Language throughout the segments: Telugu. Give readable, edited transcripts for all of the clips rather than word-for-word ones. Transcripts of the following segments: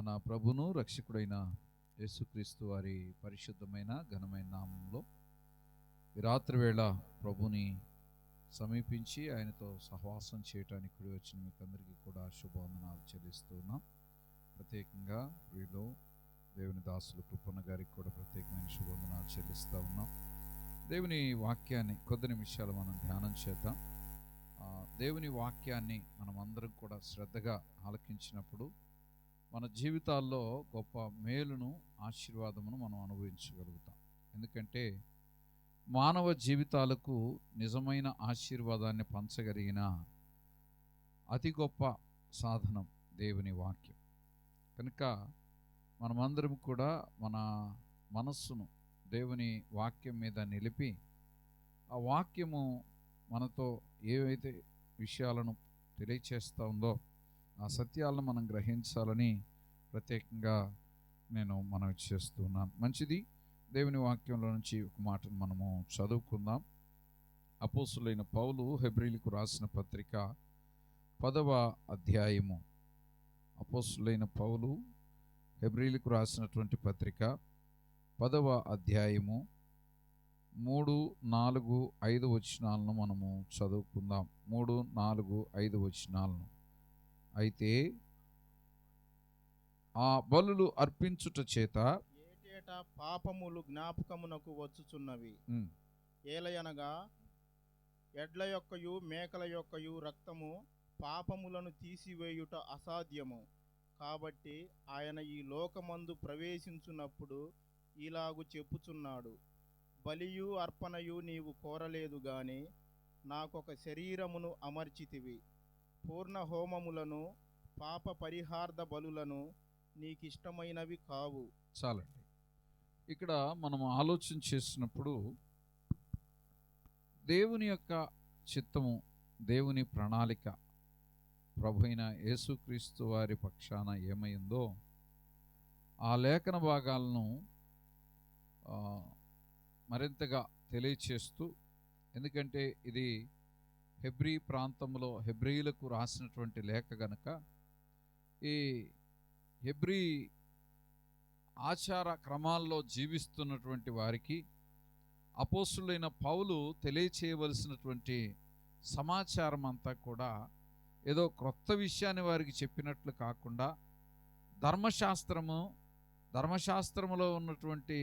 మన ప్రభును రక్షకుడైన యేసుక్రీస్తు వారి పరిశుద్ధమైన ఘనమైన నామంలో ఈ రాత్రి వేళ ప్రభుని సమీపించి ఆయనతో సహవాసం చేయటానికి కూడి వచ్చిన మీకు అందరికీ కూడా శుభవందనాలు చెల్లిస్తూ ఉన్నాం. ప్రత్యేకంగా వీళ్ళు దేవుని దాసులు కృపన్న గారికి కూడా ప్రత్యేకమైన శుభవందనాలు చెల్లిస్తూ ఉన్నాం. దేవుని వాక్యాన్ని కొద్ది నిమిషాలు మనం ధ్యానం చేద్దాం. దేవుని వాక్యాన్ని మనం అందరం కూడా శ్రద్ధగా ఆలకించినప్పుడు మన జీవితాల్లో గొప్ప మేలును ఆశీర్వాదమును మనం అనుభవించగలుగుతాం. ఎందుకంటే మానవ జీవితాలకు నిజమైన ఆశీర్వాదాన్ని పంచగలిగిన అతి గొప్ప సాధనం దేవుని వాక్యం. కనుక మనమందరం కూడా మన మనస్సును దేవుని వాక్యం మీద నిలిపి ఆ వాక్యము మనతో ఏవైతే విషయాలను తెలియచేస్తూ ఉందో ఆ సత్యాలను మనం గ్రహించాలని ప్రత్యేకంగా నేను మనవి చేస్తున్నాను. మంచిది, దేవుని వాక్యంలో నుంచి ఒక మాటను మనము చదువుకుందాం. అపోస్తులైన పౌలు హెబ్రీలకు రాసిన పత్రిక 10వ అధ్యాయము. అపోస్తులైన పౌలు హెబ్రీలకు రాసినటువంటి పత్రిక 10వ అధ్యాయము 3, 4, 5 వచనాలను మనము చదువుకుందాం. 3, 4, 5 వచనాలను. అయితే ఆ బలులు అర్పించుట చేత ఏటేటా పాపములు జ్ఞాపకమునకు వచ్చుచున్నవి. ఏలయనగా ఎడ్ల యొక్కయు మేకల యొక్కయు రక్తము పాపములను తీసివేయుట అసాధ్యము. కాబట్టి ఆయన ఈ లోకమందు ప్రవేశించున్నప్పుడు ఇలాగు చెప్పుచున్నాడు, బలియు అర్పణయు నీవు కోరలేదు గాని నాకొక శరీరమును అమర్చితివి. పూర్ణ హోమములను పాప పరిహార్థ బలులను నీకిష్టమైనవి కావు. చాలండి. ఇక్కడ మనం ఆలోచన చేసినప్పుడు దేవుని యొక్క చిత్తము, దేవుని ప్రణాళిక ప్రభు అయిన యేసుక్రీస్తు వారి పక్షాన ఏమైందో ఆ లేఖన భాగాలను మరింతగా తెలియచేస్తూ, ఎందుకంటే ఇది హెబ్రీ ప్రాంతంలో హెబ్రీలకు రాసినటువంటి లేఖ గనుక ఈ హెబ్రీ ఆచార క్రమాల్లో జీవిస్తున్నటువంటి వారికి అపోస్తులైన పౌలు తెలియచేయవలసినటువంటి సమాచారం అంతా కూడా ఏదో క్రొత్త విషయాన్ని వారికి చెప్పినట్లు కాకుండా ధర్మశాస్త్రములో ఉన్నటువంటి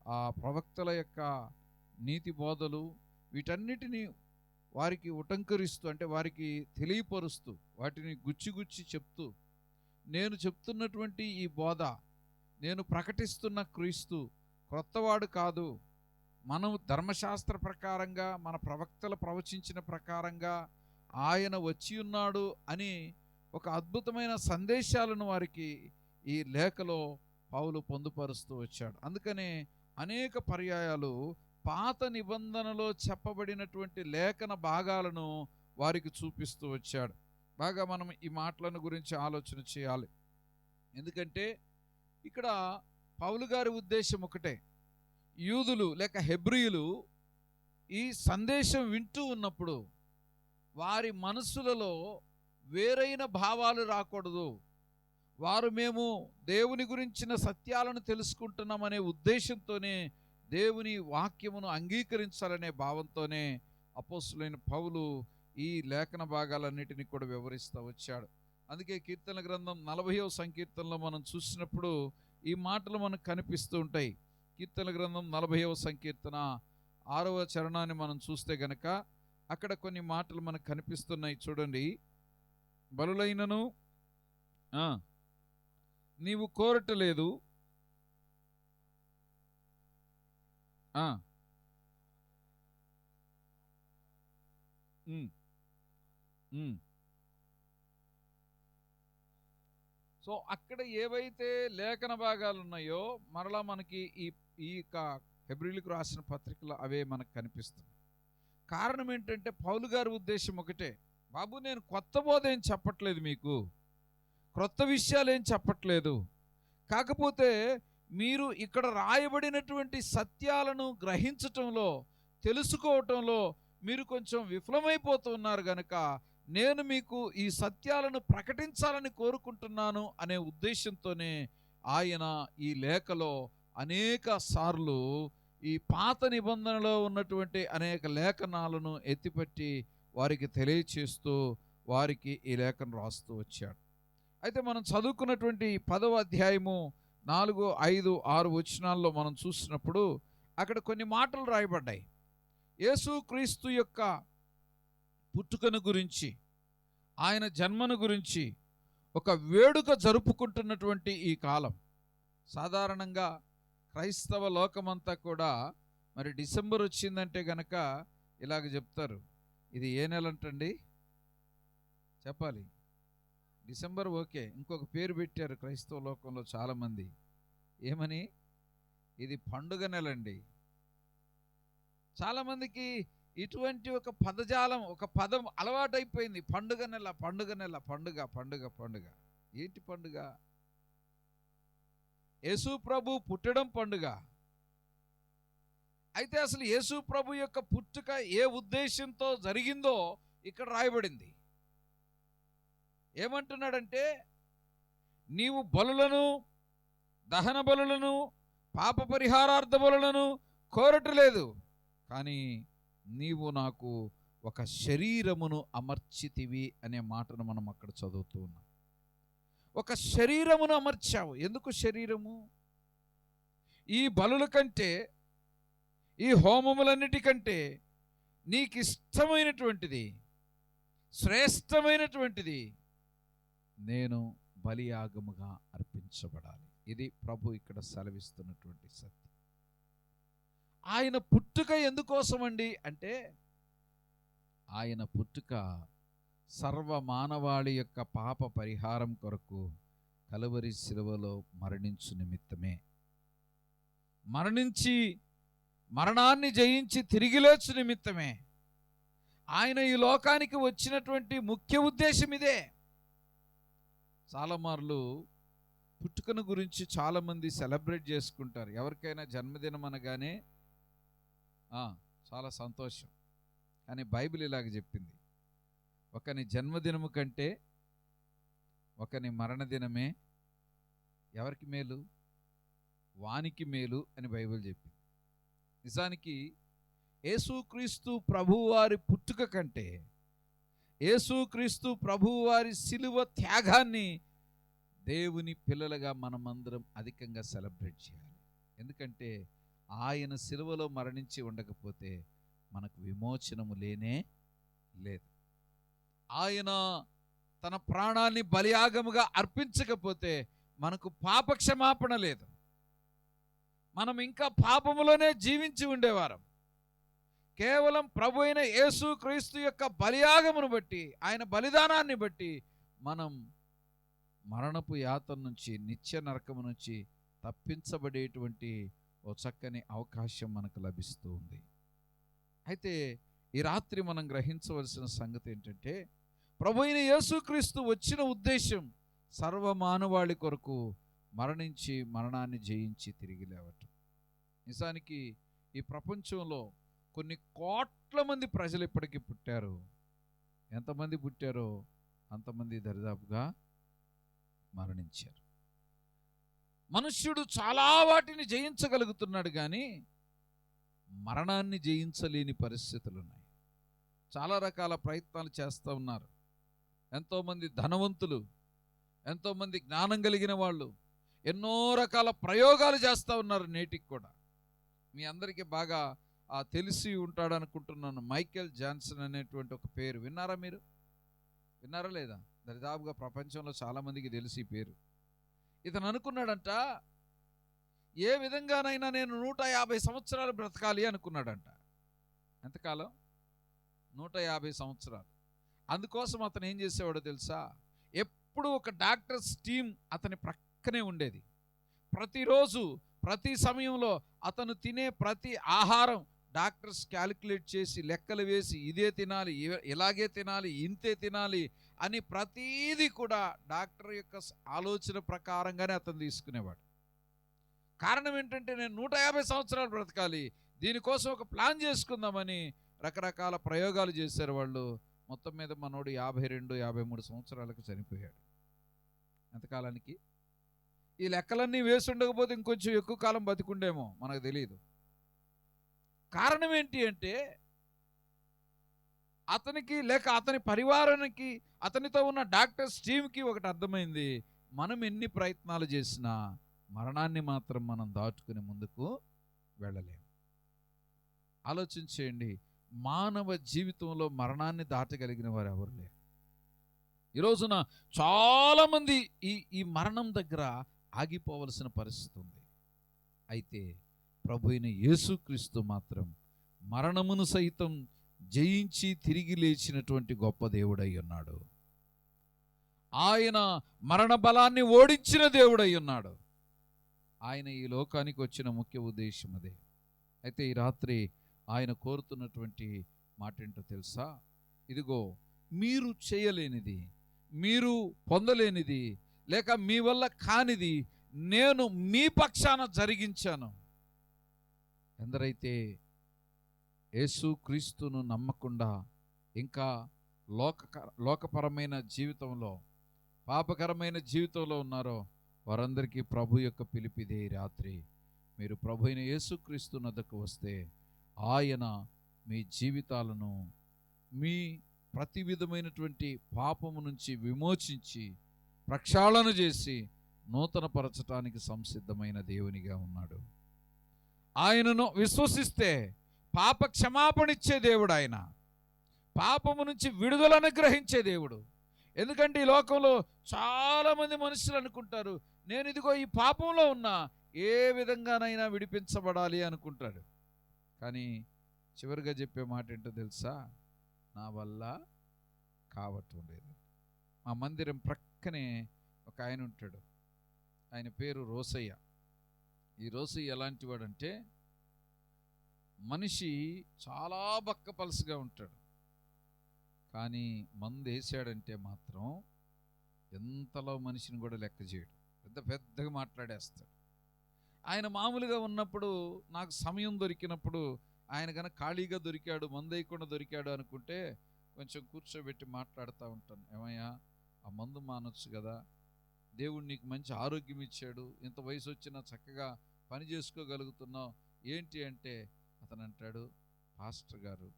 ఆ ప్రవక్తల యొక్క నీతి బోధలు వీటన్నిటినీ వారికి ఉటంకరిస్తూ, అంటే వారికి తెలియపరుస్తూ, వాటిని గుచ్చి చెప్తూ, నేను చెప్తున్నటువంటి ఈ బోధ, నేను ప్రకటిస్తున్న క్రీస్తు క్రొత్తవాడు కాదు, మనం ధర్మశాస్త్ర ప్రకారంగా మన ప్రవక్తలు ప్రవచించిన ప్రకారంగా ఆయన వచ్చి ఉన్నాడు అని ఒక అద్భుతమైన సందేశాలను వారికి ఈ లేఖలో పౌలు పొందుపరుస్తూ వచ్చాడు. అందుకనే అనేక పర్యాయాలు పాత నిబంధనలో చెప్పబడినటువంటి లేఖన భాగాలను వారికి చూపిస్తూ వచ్చాడు. బాగా మనం ఈ మాటలను గురించి ఆలోచన చేయాలి. ఎందుకంటే ఇక్కడ పౌలు గారి ఉద్దేశం ఒకటే, యూదులు లేక హెబ్రీయులు ఈ సందేశం వింటూ ఉన్నప్పుడు వారి మనసులలో వేరైన భావాలు రాకూడదు. వారు మేము దేవుని గురించిన సత్యాలను తెలుసుకుంటున్నామనే ఉద్దేశంతోనే దేవుని వాక్యమును అంగీకరించాలనే భావంతోనే అపోస్తులైన పౌలు ఈ లేఖన భాగాలన్నిటినీ కూడా వివరిస్తూ వచ్చాడు. అందుకే కీర్తన గ్రంథం 40వ సంకీర్తనలో మనం చూసినప్పుడు ఈ మాటలు మనకు కనిపిస్తూ ఉంటాయి. కీర్తన గ్రంథం 40వ సంకీర్తన 6వ చరణాన్ని మనం చూస్తే గనక అక్కడ కొన్ని మాటలు మనకు కనిపిస్తున్నాయి. చూడండి, బలులైనను నీవు కోరటలేదు, సో అక్కడ ఏవైతే లేఖన భాగాలు ఉన్నాయో మరలా మనకి ఈ హెబ్రీలకు రాసిన పత్రికలు అవే మనకు కనిపిస్తున్నాయి. కారణం ఏంటంటే పౌలు గారి ఉద్దేశం ఒకటే, బాబు నేను కొత్త బోధ ఏం చెప్పట్లేదు, మీకు క్రొత్త విషయాలు ఏం చెప్పట్లేదు, కాకపోతే మీరు ఇక్కడ రాయబడినటువంటి సత్యాలను గ్రహించటంలో, తెలుసుకోవటంలో మీరు కొంచెం విఫలమైపోతున్నారు గనక నేను మీకు ఈ సత్యాలను ప్రకటించాలని కోరుకుంటున్నాను అనే ఉద్దేశంతోనే ఆయన ఈ లేఖలో అనేక సార్లు ఈ పాత నిబంధనలో ఉన్నటువంటి అనేక లేఖనాలను ఎత్తిపట్టి వారికి తెలియచేస్తూ వారికి ఈ లేఖను రాస్తూ వచ్చాడు. అయితే మనం చదువుకున్నటువంటి 10వ అధ్యాయము 4, 5, 6 వచనాల్లో మనం చూసినప్పుడు అక్కడ కొన్ని మాటలు రాయబడ్డాయి. యేసుక్రీస్తు యొక్క పుట్టుకను గురించి, ఆయన జన్మను గురించి ఒక వేడుక జరుపుకుంటున్నటువంటి ఈ కాలం. సాధారణంగా క్రైస్తవ లోకమంతా కూడా మరి డిసెంబర్ వచ్చిందంటే గనక ఇలాగ చెప్తారు, ఇది ఏ నెల అంటండి చెప్పాలి. డిసెంబర్ ఓకే, ఇంకొక పేరు పెట్టారు క్రైస్తవ లోకంలో చాలామంది. ఏమని? ఇది పండుగ నెలండి. చాలామందికి ఇటువంటి ఒక పదజాలం, ఒక పదం అలవాటైపోయింది. పండుగ నెల, పండుగ నెల, పండుగ పండుగ పండుగ. ఏంటి పండుగ? యేసు ప్రభు పుట్టడం పండుగ. అయితే అసలు యేసు ప్రభు యొక్క పుట్టుక ఏ ఉద్దేశంతో జరిగిందో ఇక్కడ రాయబడింది. ఏమంటున్నాడంటే, నీవు బలులను, దహన బలులను, పాప పరిహారార్థ బలులను కోరటలేదు, కానీ నీవు నాకు ఒక శరీరమును అమర్చితివి అనే మాటను మనం అక్కడ చదువుతూ ఉన్నాం. ఒక శరీరమును అమర్చావు. ఎందుకు శరీరము? ఈ బలుల కంటే, ఈ హోమములన్నిటికంటే నీకు ఇష్టమైనటువంటిది, శ్రేష్టమైనటువంటిది నేను బలియాగముగా అర్పించబడాలి. ఇది ప్రభు ఇక్కడ సెలవిస్తున్నటువంటి సత్యం. ఆయన పుట్టుక ఎందుకోసమండి అంటే, ఆయన పుట్టుక సర్వ మానవాళి యొక్క పాప పరిహారం కొరకు కలువరి శిలువలో మరణించు నిమిత్తమే. మరణించి మరణాన్ని జయించి తిరిగి లేచు నిమిత్తమే ఆయన ఈ లోకానికి వచ్చినటువంటి ముఖ్య ఉద్దేశం ఇదే. చాలా మార్లు పుట్టుకను గురించి చాలామంది సెలబ్రేట్ చేసుకుంటారు. ఎవరికైనా జన్మదినం అనగానే చాలా సంతోషం. కానీ బైబిల్ ఇలాగ చెప్పింది, ఒకని జన్మదినము కంటే ఒకని మరణదినమే ఎవరికి మేలు? వానికి మేలు అని బైబిల్ చెప్పింది. నిజానికి యేసుక్రీస్తు ప్రభువారి పుట్టుక కంటే యేసుక్రీస్తు ప్రభువారి శిలువ త్యాగాన్ని దేవుని పిల్లలుగా మనమందరం అధికంగా సెలబ్రేట్ చేయాలి. ఎందుకంటే ఆయన శిలువలో మరణించి ఉండకపోతే మనకు విమోచనము లేనే లేదు. ఆయన తన ప్రాణాన్ని బలియాగముగా అర్పించకపోతే మనకు పాపక్షమాపణ లేదు. మనం ఇంకా పాపములోనే జీవించి ఉండేవారం. కేవలం ప్రభు అయిన యేసుక్రీస్తు యొక్క బలియాగమును బట్టి, ఆయన బలిదానాన్ని బట్టి మనం మరణపు యాతన నుంచి, నిత్య నరకము నుంచి తప్పించబడేటువంటి ఓ చక్కని అవకాశం మనకు లభిస్తూ ఉంది. అయితే ఈ రాత్రి మనం గ్రహించవలసిన సంగతి ఏంటంటే, ప్రభు అయిన యేసుక్రీస్తు వచ్చిన ఉద్దేశం సర్వమానవాళి కొరకు మరణించి మరణాన్ని జయించి తిరిగి లేవటం. నిజానికి ఈ ప్రపంచంలో కొన్ని కోట్ల మంది ప్రజలు ఇప్పటికీ పుట్టారు. ఎంతమంది పుట్టారో అంతమంది దరిదాపుగా మరణించారు. మనుష్యుడు చాలా వాటిని జయించగలుగుతున్నాడు, కానీ మరణాన్ని జయించలేని పరిస్థితులు ఉన్నాయి. చాలా రకాల ప్రయత్నాలు చేస్తూ ఉన్నారు. ఎంతోమంది ధనవంతులు, ఎంతోమంది జ్ఞానం కలిగిన వాళ్ళు ఎన్నో రకాల ప్రయోగాలు చేస్తూ ఉన్నారు నేటికి కూడా. మీ అందరికీ బాగా తెలిసి ఉంటాడు అనుకుంటున్నాను, మైకేల్ జాన్సన్ అనేటువంటి ఒక పేరు విన్నారా? మీరు విన్నారా లేదా? దరిదాపుగా ప్రపంచంలో చాలామందికి తెలిసి ఈ పేరు. ఇతను అనుకున్నాడంట, ఏ విధంగానైనా నేను 150 సంవత్సరాలు బ్రతకాలి అనుకున్నాడంట. ఎంతకాలం? 150 సంవత్సరాలు. అందుకోసం అతను ఏం చేసేవాడో తెలుసా? ఎప్పుడు ఒక డాక్టర్స్ టీం అతని ప్రక్కనే ఉండేది. ప్రతిరోజు ప్రతి సమయంలో అతను తినే ప్రతి ఆహారం డాక్టర్స్ క్యాలిక్యులేట్ చేసి లెక్కలు వేసి, ఇదే తినాలి, ఇలాగే తినాలి, ఇంతే తినాలి అని ప్రతీది కూడా డాక్టర్ యొక్క ఆలోచన ప్రకారంగానే అతను తీసుకునేవాడు. కారణం ఏంటంటే, నేను 150 సంవత్సరాలు బ్రతకాలి, దీనికోసం ఒక ప్లాన్ చేసుకుందామని రకరకాల ప్రయోగాలు చేశారు వాళ్ళు. మొత్తం మీద మనోడు 52, 53 సంవత్సరాలకు చనిపోయాడు. ఎంతకాలానికి? ఈ లెక్కలన్నీ వేసి ఉండకపోతే ఇంకొంచెం ఎక్కువ కాలం బతికుండేమో, మనకు తెలియదు. కారణం ఏంటి అంటే అతనికి లేక అతని పరివారానికి, అతనితో ఉన్న డాక్టర్స్ టీమ్కి ఒకటి అర్థమైంది: మనం ఎన్ని ప్రయత్నాలు చేసినా మరణాన్ని మాత్రం మనం దాటుకుని ముందుకు వెళ్ళలేము. ఆలోచించేయండి, మానవ జీవితంలో మరణాన్ని దాటగలిగిన వారు ఎవరు లేరు. ఈ రోజున చాలామంది ఈ మరణం దగ్గర ఆగిపోవలసిన పరిస్థితి ఉంది. అయితే ప్రభు అయిన యేసుక్రీస్తు మాత్రం మరణమును సైతం జయించి తిరిగి లేచినటువంటి గొప్ప దేవుడై ఉన్నాడు. ఆయన మరణ బలాన్ని ఓడించిన దేవుడై ఉన్నాడు. ఆయన ఈ లోకానికి వచ్చిన ముఖ్య ఉద్దేశం అదే. అయితే ఈ రాత్రి ఆయన కోరుతున్నటువంటి మాట ఏంటో తెలుసా? ఇదిగో, మీరు చేయలేనిది, మీరు పొందలేనిది, లేక మీ వల్ల కానిది నేను మీ పక్షాన జరిగించాను. ఎందరైతే యేసుక్రీస్తును నమ్మకుండా ఇంకా లోకపరమైన జీవితంలో, పాపకరమైన జీవితంలో ఉన్నారో వారందరికీ ప్రభు యొక్క పిలిపిదే. రాత్రి మీరు ప్రభు అయిన యేసుక్రీస్తు వద్దకు వస్తే ఆయన మీ జీవితాలను, మీ ప్రతి విధమైనటువంటి పాపము నుంచి విమోచించి ప్రక్షాళన చేసి నూతనపరచటానికి సంసిద్ధమైన దేవునిగా ఉన్నాడు. ఆయనను విశ్వసిస్తే పాప క్షమాపణిచ్చే దేవుడు ఆయన. పాపము నుంచి విడుదల అనుగ్రహించే దేవుడు. ఎందుకంటే ఈ లోకంలో చాలామంది మనుషులు అనుకుంటారు, నేను ఇదిగో ఈ పాపంలో ఉన్నా, ఏ విధంగానైనా విడిపించబడాలి అనుకుంటాడు. కానీ చివరిగా చెప్పే మాట ఏంటో తెలుసా? నా వల్ల కావటం లేదు. మా మందిరం ప్రక్కనే ఒక ఆయన ఉంటాడు. ఆయన పేరు రోసయ్య. ఈ రోసయ్య ఎలాంటి వాడంటే, మనిషి చాలా బక్కపలసగా ఉంటాడు. కానీ మందు వేసాడంటే మాత్రం ఎంతలో మనిషిని కూడా లెక్క చేయడు. పెద్దగా మాట్లాడేస్తాడు. ఆయన మామూలుగా ఉన్నప్పుడు, నాకు సమయం దొరికినప్పుడు, ఆయన కనుక ఖాళీగా దొరికాడు, మందు వేయకుండా దొరికాడు అనుకుంటే కొంచెం కూర్చోబెట్టి మాట్లాడుతూ ఉంటాను. ఏమయ్యా, ఆ మందు మానొచ్చు కదా, దేవుడు నీకు మంచి ఆరోగ్యం ఇచ్చాడు, ఇంత వయసు వచ్చినా చక్కగా పని చేసుకోగలుగుతున్నావు, ఏంటి అంటే అతను అంటాడు, పాస్టర్ గారు,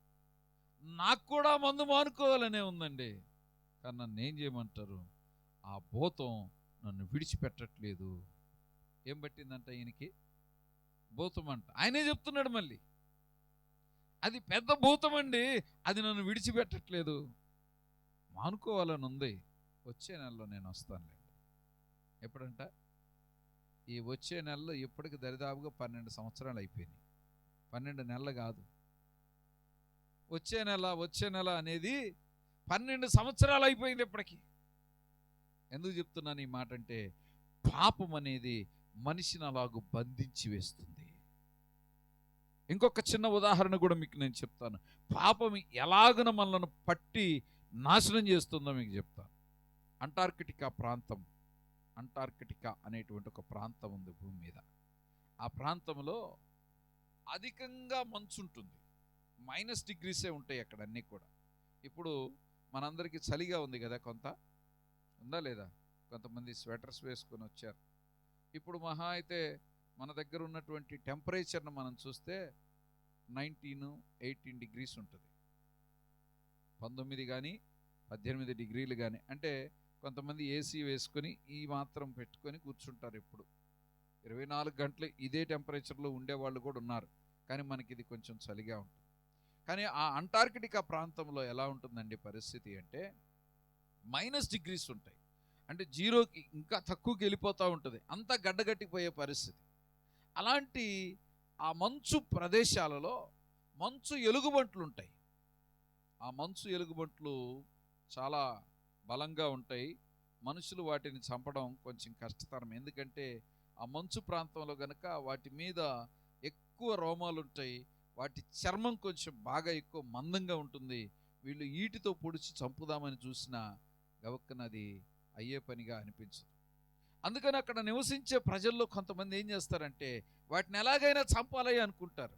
నాకు కూడా మందు మానుకోవాలనే ఉందండి, కానీ నన్ను ఏం చేయమంటారు, ఆ భూతం నన్ను విడిచిపెట్టట్లేదు. ఏం పట్టిందంట ఈయనకి? భూతం అంట. ఆయనే చెప్తున్నాడు మళ్ళీ, అది పెద్ద భూతం అండి, అది నన్ను విడిచిపెట్టట్లేదు, మానుకోవాలని ఉంది, వచ్చే నెలలో నేను వస్తానులేండి. ఎప్పుడంట? ఈ వచ్చే నెలలో ఇప్పటికి దరిదాపుగా 12 సంవత్సరాలు అయిపోయినాయి. 12 నెలలు కాదు, వచ్చే నెల అనేది 12 సంవత్సరాలు అయిపోయింది ఇప్పటికి. ఎందుకు చెప్తున్నాను ఈ మాట అంటే, పాపం అనేది మనిషిని అలాగూ బంధించి వేస్తుంది. ఇంకొక చిన్న ఉదాహరణ కూడా మీకు నేను చెప్తాను. పాపం ఎలాగన మనల్ని పట్టి నాశనం చేస్తుందో మీకు చెప్తాను. అంటార్కిటికా అనేటువంటి ఒక ప్రాంతం ఉంది భూమి మీద. ఆ ప్రాంతంలో అధికంగా మంచు ఉంటుంది. -డిగ్రీసే ఉంటాయి అక్కడ అన్నీ కూడా. ఇప్పుడు మనందరికీ చలిగా ఉంది కదా, కొంత ఉందా లేదా? కొంతమంది స్వెటర్స్ వేసుకొని వచ్చారు. ఇప్పుడు మహా అయితే మన దగ్గర ఉన్నటువంటి టెంపరేచర్ను మనం చూస్తే 18 డిగ్రీస్ ఉంటుంది. 19 కానీ 18 డిగ్రీలు కానీ. అంటే కొంతమంది ఏసీ వేసుకొని ఈ మాత్రం పెట్టుకొని కూర్చుంటారు. ఎప్పుడు 24 గంటలు ఇదే టెంపరేచర్లో ఉండేవాళ్ళు కూడా ఉన్నారు. కానీ మనకి ఇది కొంచెం చలిగా ఉంటుంది. కానీ ఆ అంటార్కిటికా ప్రాంతంలో ఎలా ఉంటుందండి పరిస్థితి అంటే, -డిగ్రీస్ ఉంటాయి. అంటే జీరోకి ఇంకా తక్కువకి వెళ్ళిపోతూ ఉంటుంది. అంతా గడ్డగట్టిపోయే పరిస్థితి. అలాంటి ఆ మంచు ప్రదేశాలలో మంచు ఎలుగుబంట్లు ఉంటాయి. ఆ మంచు ఎలుగుబంట్లు చాలా బలంగా ఉంటాయి. మనుషులు వాటిని చంపడం కొంచెం కష్టతరం. ఎందుకంటే ఆ మంచు ప్రాంతంలో కనుక వాటి మీద ఎక్కువ రోమాలు ఉంటాయి. వాటి చర్మం కొంచెం బాగా ఎక్కువ మందంగా ఉంటుంది. వీళ్ళు ఈటితో పొడిచి చంపుదామని చూసినా గవక్కనది అయ్యే పనిగా అనిపించదు. అందుకని అక్కడ నివసించే ప్రజల్లో కొంతమంది ఏం చేస్తారంటే, వాటిని ఎలాగైనా చంపాలి అనుకుంటారు.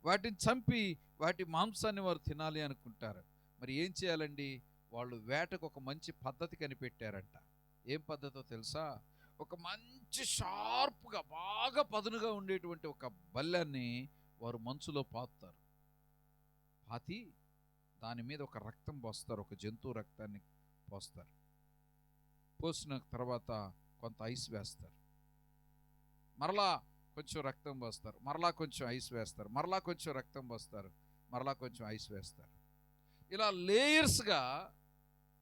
వాటిని చంపి వాటి మాంసాన్ని వారు తినాలి అనుకుంటారు. మరి ఏం చేయాలండి? వాళ్ళు వేటకు ఒక మంచి పద్ధతి కనిపెట్టారంట. ఏం పద్ధతో తెలుసా? ఒక మంచి షార్ప్గా బాగా పదునుగా ఉండేటువంటి ఒక బల్లెన్ని వారు మంచులో పాతుతారు. పాతి దాని మీద ఒక రక్తం పోస్తారు, ఒక జంతువు రక్తాన్ని పోస్తారు. పోసిన తర్వాత కొంత ఐస్ వేస్తారు, మరలా కొంచెం రక్తం పోస్తారు, మరలా కొంచెం ఐస్ వేస్తారు, మరలా కొంచెం రక్తం పోస్తారు, మరలా కొంచెం ఐస్ వేస్తారు. ఇలా లేయర్స్గా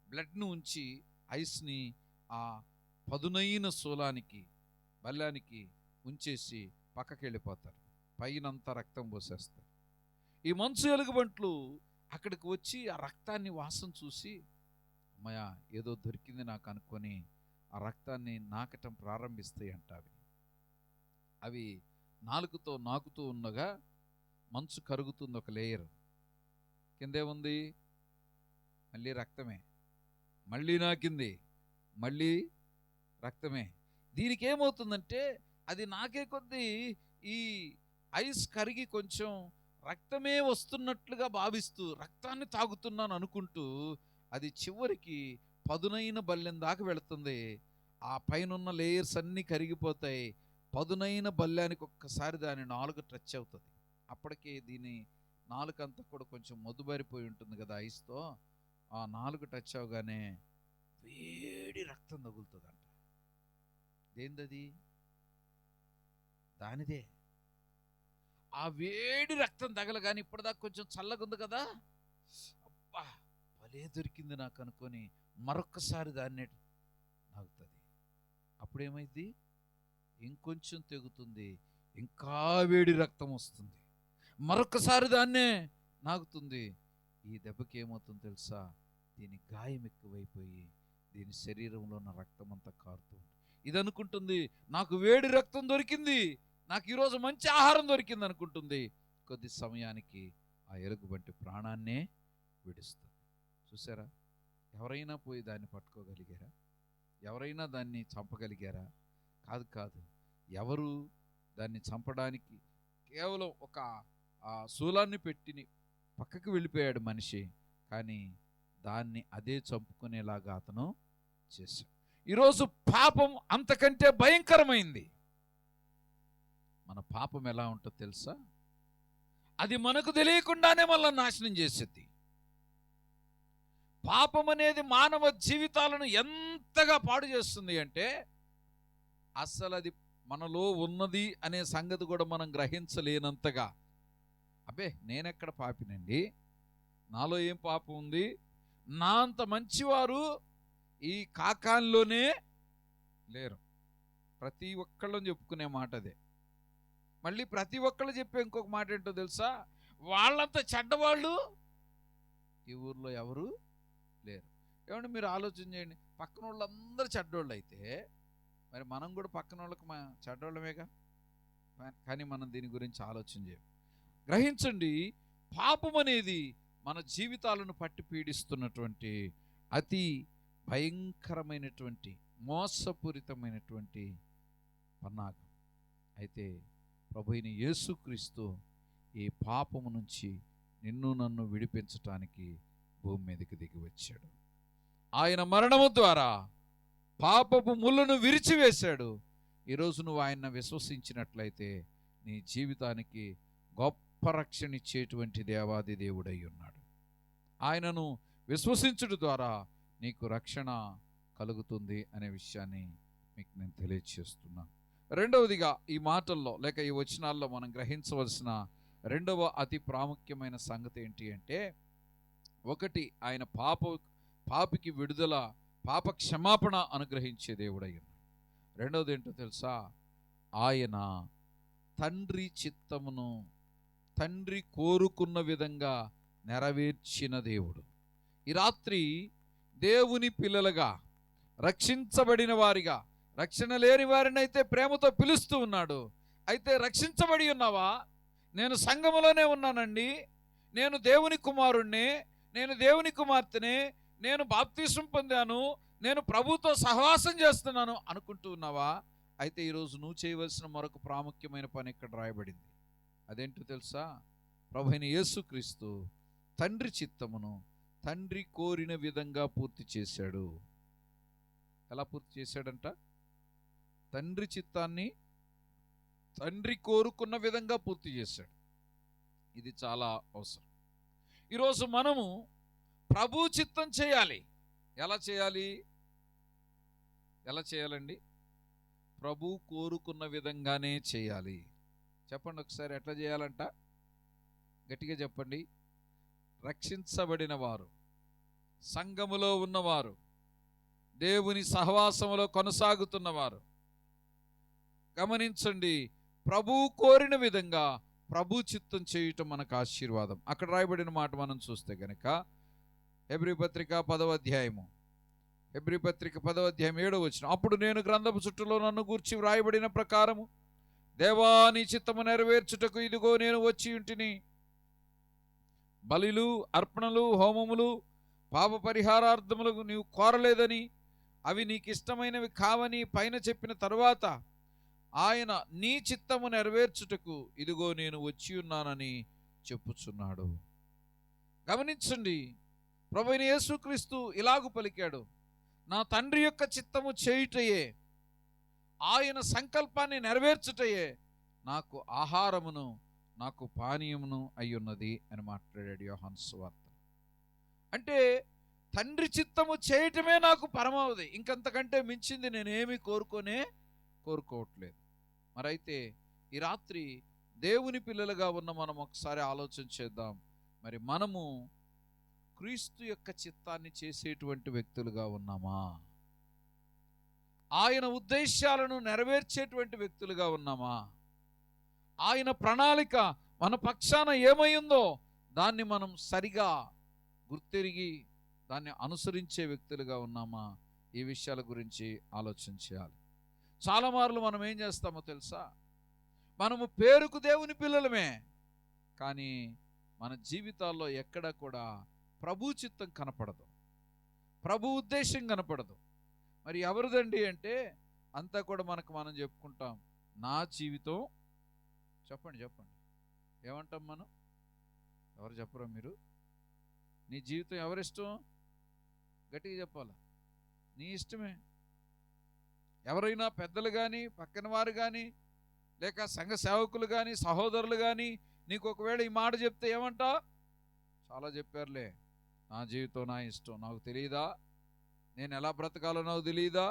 బ్లడ్ను ఉంచి ఐస్ని ఆ పదునైన శూలానికి బల్లానికి ఉంచేసి పక్కకి వెళ్ళిపోతారు. పైనంతా రక్తం పోసేస్తారు. ఈ మంచు ఎలుగుబంట్లు అక్కడికి వచ్చి ఆ రక్తాన్ని వాసన చూసి, అమ్మయ్య ఏదో దొరికింది నాకు అనుకొని ఆ రక్తాన్ని నాకటం ప్రారంభిస్తాయి అంట. అవి నాలుగుతో నాకుతూ ఉండగా మంచు కరుగుతుంది, ఒక లేయర్ కిందే ఉంది, మళ్ళీ రక్తమే, మళ్ళీ నాకింది, మళ్ళీ రక్తమే. దీనికి ఏమవుతుందంటే అది నాకే కొద్దీ ఈ ఐస్ కరిగి కొంచెం రక్తమే వస్తున్నట్లుగా భావిస్తూ రక్తాన్ని తాగుతున్నాను అనుకుంటూ అది చివరికి పదునైన బల్లెం దాకా వెళుతుంది. ఆ పైనున్న లేయర్స్ అన్నీ కరిగిపోతాయి. పదునైన బల్లానికి ఒక్కసారి దాని నాలుక టచ్ అవుతుంది. అప్పటికే దీని నాలుకంతా కూడా కొంచెం మొద్దుబారిపోయి ఉంటుంది కదా ఐస్తో. ఆ నాలుక టచ్ అవగానే వేడి రక్తం తగులుతుందంట. దేనిదది? దానిదే. ఆ వేడి రక్తం తగలగానే ఇప్పటిదాకా కొంచెం చల్లగుంది కదా, అబ్బా భలే దొరికింది నాకు అనుకొని మరొక్కసారి దాన్నే నాగుతుంది. అప్పుడేమైంది? ఇంకొంచెం తెగుతుంది, ఇంకా వేడి రక్తం వస్తుంది, మరొకసారి దాన్నే నాగుతుంది. ఈ దెబ్బకి ఏమవుతుందో తెలుసా? దీని గాయం ఎక్కువైపోయి దీని శరీరంలో ఉన్న రక్తం అంతా కారుతుంది. ఇది అనుకుంటుంది నాకు వేడి రక్తం దొరికింది, నాకు ఈరోజు మంచి ఆహారం దొరికింది అనుకుంటుంది. కొద్ది సమయానికి ఆ ఎలుగుబంటి ప్రాణాన్నే విడుస్తుంది. చూసారా? ఎవరైనా పోయి దాన్ని పట్టుకోగలిగారా? ఎవరైనా దాన్ని చంపగలిగారా? కాదు కాదు. ఎవరు దాన్ని చంపడానికి కేవలం ఒక శూలాన్ని పెట్టి పక్కకు వెళ్ళిపోయాడు మనిషి, కానీ దాన్ని అదే చంపుకునేలాగా అతను చేశాడు. ఈరోజు పాపం అంతకంటే భయంకరమైంది. మన పాపం ఎలా ఉంటుందో తెలుసా? అది మనకు తెలియకుండానే మనల్ని నాశనం చేసేది. పాపం అనేది మానవ జీవితాలను ఎంతగా పాడు చేస్తుంది అంటే అసలు అది మనలో ఉన్నది అనే సంగతి కూడా మనం గ్రహించలేనంతగా. అబ్బే నేనెక్కడ పాపినండి, నాలో ఏం పాపం ఉంది, నా అంత మంచివారు ఈ కాకాన్లోనే లేరు. ప్రతి ఒక్కళ్ళని చెప్పుకునే మాట అదే. మళ్ళీ ప్రతి ఒక్కళ్ళు చెప్పే ఇంకొక మాట ఏంటో తెలుసా? వాళ్ళంతా చెడ్డవాళ్ళు ఈ ఊర్లో ఎవరు లేరు. ఏమంటే మీరు ఆలోచన చేయండి, పక్కన వాళ్ళందరూ చెడ్డోళ్ళు అయితే మరి మనం కూడా పక్కన వాళ్ళకి చెడ్డోళ్ళమేగా. కానీ మనం దీని గురించి ఆలోచన చేయం. గ్రహించండి, పాపం అనేది మన జీవితాలను పట్టి పీడిస్తున్నటువంటి అతి భయంకరమైనటువంటి మోసపూరితమైనటువంటి పన్నాగం. అయితే ప్రభువైన యేసుక్రీస్తు ఈ పాపము నుంచి నిన్ను నన్ను విడిపించటానికి భూమి మీదకి దిగి వచ్చాడు. ఆయన మరణము ద్వారా పాపపు ముళ్ళను విరిచివేశాడు. ఈరోజు నువ్వు ఆయన విశ్వసించినట్లయితే నీ జీవితానికి గొప్ప రక్షణ ఇచ్చేటువంటి దేవాది దేవుడై ఉన్నాడు. ఆయనను విశ్వసించుట ద్వారా నీకు రక్షణ కలుగుతుంది అనే విషయాన్ని మీకు నేను తెలియజేస్తున్నాను. రెండవదిగా ఈ మాటల్లో లేక ఈ వచనాల్లో మనం గ్రహించవలసిన రెండవ అతి ప్రాముఖ్యమైన సంగతి ఏంటి అంటే, ఒకటి ఆయన పాపికి విడుదల, పాప క్షమాపణ అనుగ్రహించే దేవుడై ఉన్నాడు. రెండవది ఏంటో తెలుసా? ఆయన తండ్రి చిత్తమును తండ్రి కోరుకున్న విధంగా నెరవేర్చిన దేవుడు. ఈ రాత్రి దేవుని పిల్లలుగా, రక్షించబడిన వారిగా, రక్షణ లేని వారిని అయితే ప్రేమతో పిలుస్తూ ఉన్నాడు. అయితే రక్షించబడి ఉన్నావా? నేను సంఘములోనే ఉన్నానండి, నేను దేవుని కుమారుణ్ణి, నేను దేవుని కుమార్తెని, నేను బాప్తిసం పొందాను, నేను ప్రభుతో సహవాసం చేస్తున్నాను అనుకుంటూ ఉన్నావా? అయితే ఈరోజు నువ్వు చేయవలసిన మరొక ప్రాముఖ్యమైన పని ఇక్కడ రాయబడింది. అదేంటో తెలుసా? ప్రభువైన యేసుక్రీస్తు తండ్రి చిత్తమును తండ్రి కోరిన విధంగా పూర్తి చేశాడు. ఎలా పూర్తి చేశాడంట? తండ్రి చిత్తాన్ని తండ్రి కోరుకున్న విధంగా పూర్తి చేశాడు. ఇది చాలా అవసరం. ఈరోజు మనము ప్రభు చిత్తం చేయాలి. ఎలా చేయాలి? ఎలా చేయాలండి? ప్రభు కోరుకున్న విధంగానే చేయాలి. చెప్పండి ఒకసారి, ఎట్లా చేయాలంట? గట్టిగా చెప్పండి. రక్షించబడిన వారు, సంఘములో ఉన్నవారు, దేవుని సహవాసములో కొనసాగుతున్నవారు గమనించండి, ప్రభు కోరిన విధంగా ప్రభు చిత్తం చేయటం మనకు ఆశీర్వాదం. అక్కడ రాయబడిన మాట మనం చూస్తే గనక హెబ్రీ పత్రిక 10వ అధ్యాయము, హెబ్రీ పత్రిక 10వ అధ్యాయం 7వ వచనం. అప్పుడు నేను గ్రంథపు చుట్టూలో నన్ను గూర్చి వ్రాయబడిన ప్రకారము దేవాని చిత్తము నెరవేర్చుటకు ఇదిగో నేను వచ్చి ఉంటిని. బలులు, అర్పణలు, హోమములు, పాప పరిహారార్థములు నీవు కోరలేదని, అవి నీకు ఇష్టమైనవి కావని పైన చెప్పిన తరువాత ఆయన నీ చిత్తము నెరవేర్చుటకు ఇదిగో నేను వచ్చి ఉన్నానని చెప్పుచున్నాడు. గమనించండి, ప్రభువైన యేసుక్రీస్తు ఇలాగు పలికాడు, నా తండ్రి యొక్క చిత్తము చేయుటయే, ఆయన సంకల్పాన్ని నెరవేర్చుటయే నాకు ఆహారమును నాకు పానీయమును అయ్యున్నది అని మాట్లాడాడు యోహాను సువార్త. అంటే తండ్రి చిత్తము చేయటమే నాకు పరమావధి, ఇంకంతకంటే మించింది నేనేమి కోరుకోవట్లేదు. మరైతే ఈ రాత్రి దేవుని పిల్లలుగా ఉన్న మనం ఒకసారి ఆలోచన చేద్దాం. మరి మనము క్రీస్తు యొక్క చిత్తాన్ని చేసేటువంటి వ్యక్తులుగా ఉన్నామా? ఆయన ఉద్దేశాలను నెరవేర్చేటువంటి వ్యక్తులుగా ఉన్నామా? ఆయన ప్రణాళిక మన పక్షాన ఏమైందో దాన్ని మనం సరిగా గుర్తెరిగి దాన్ని అనుసరించే వ్యక్తులుగా ఉన్నామా? ఈ విషయాల గురించి ఆలోచన చేయాలి. చాలా మార్లు మనం ఏం చేస్తామో తెలుసా? మనము పేరుకు దేవుని పిల్లలమే, కానీ మన జీవితాల్లో ఎక్కడ కూడా ప్రభు చిత్తం కనపడదు, ప్రభు ఉద్దేశం కనపడదు. మరి ఎవరిదండి అంటే అంతా కూడా మనం చెప్పుకుంటాం, నా జీవితం. చెప్పండి ఏమంటాం మనం? ఎవరు చెప్పరా మీరు? నీ జీవితం ఎవరిష్టం? గట్టిగా చెప్పాల. నీ ఇష్టమే. ఎవరైనా పెద్దలు కానీ, పక్కన వారు కానీ, లేక సంఘ సేవకులు కానీ, సహోదరులు కానీ నీకు ఒకవేళ ఈ మాట చెప్తే ఏమంటా? చాలా చెప్పారులే, నా జీవితం నా ఇష్టం, నాకు తెలియదా? నేను ఎలా బ్రతకాలో నాకు తెలియదా?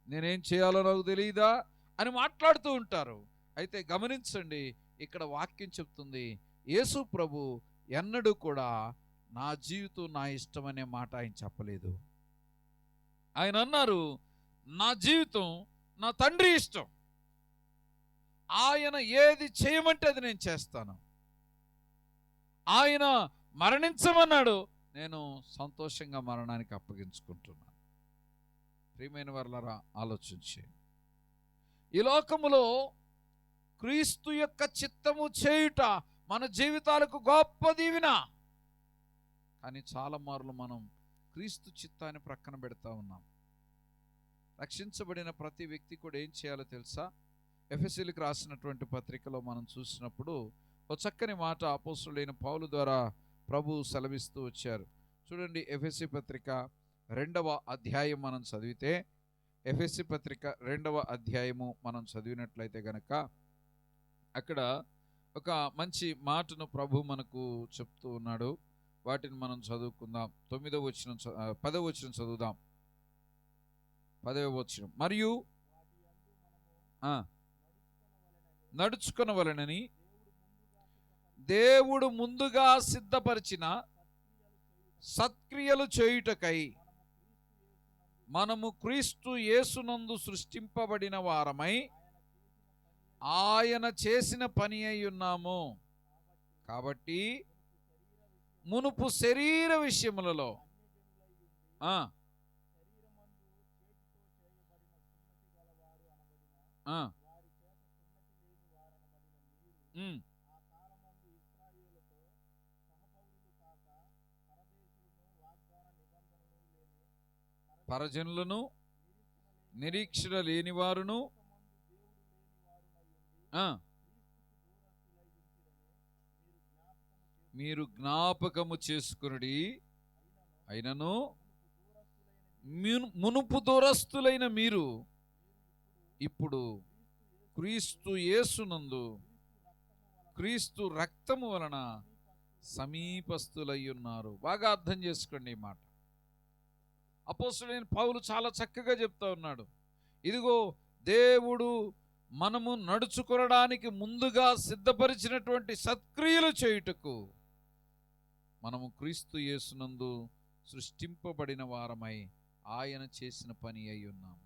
నేనేం చేయాలో నాకు తెలియదా అని మాట్లాడుతూ ఉంటారు. అయితే గమనించండి, ఇక్కడ వాక్యం చెప్తుంది, యేసు ప్రభు ఎన్నడూ కూడా నా జీవితం నా ఇష్టం అనే మాట ఆయన చెప్పలేదు. ఆయన అన్నారు, నా జీవితం నా తండ్రి ఇష్టం, ఆయన ఏది చేయమంటే అది నేను చేస్తాను. ఆయన మరణించమన్నాడు, నేను సంతోషంగా మరణానికి అప్పగించుకుంటున్నాను. ప్రియమైన వారలారా, ఆలోచించి ఈ లోకములో క్రీస్తు యొక్క చిత్తము చేయుట మన జీవితాలకు గొప్ప దీవెన. కానీ చాలా మార్లు మనం క్రీస్తు చిత్తాన్ని ప్రక్కన పెడతా ఉన్నాం. రక్షించబడిన ప్రతి వ్యక్తి కూడా ఏం చేయాలో తెలుసా? ఎఫెసీయులకు రాసినటువంటి పత్రికలో మనం చూసినప్పుడు ఒక చక్కని మాట అపోస్తలుడైన పౌలు ద్వారా ప్రభు సెలవిస్తూ వచ్చారు. చూడండి, ఎఫెసీ పత్రిక 2వ అధ్యాయం మనం చదివితే, ఎఫెసీ పత్రిక 2వ అధ్యాయము మనం చదివినట్లయితే గనక అక్కడ ఒక మంచి మాటను ప్రభు మనకు చెప్తూ ఉన్నాడు. వాటిని మనం చదువుకుందాం. 9వ వచనం 10వ వచనం చదువుదాం. 10వ వచనం, మరియు నడుచుకొనవలెనని దేవుడు ముందుగా సిద్ధపరిచిన సత్క్రియలు చేయుటకై మనము క్రీస్తు యేసునందు సృష్టింపబడిన వారమై ఆయన చేసిన పని అయి ఉన్నాము. కాబట్టి మునుపు శరీర విషయములలో పరజనులను, నిరీక్షణ లేనివారును, మీరు జ్ఞాపకము చేసుకునుడి. అయినను మునుపు దూరస్తులైన మీరు ఇప్పుడు క్రీస్తు యేసునందు క్రీస్తు రక్తము వలన సమీపస్తులై ఉన్నారు. బాగా అర్థం చేసుకోండి ఈ మాట. అపోస్తలుడైన పౌలు చాలా చక్కగా చెప్తా ఉన్నాడు. ఇదిగో దేవుడు మనము నడుచుకొనడానికి ముందుగా సిద్ధపరిచినటువంటి సత్క్రియలు చేయుటకు మనము క్రీస్తు యేసునందు సృష్టింపబడిన వారమై ఆయన చేసిన పని అయి ఉన్నాము.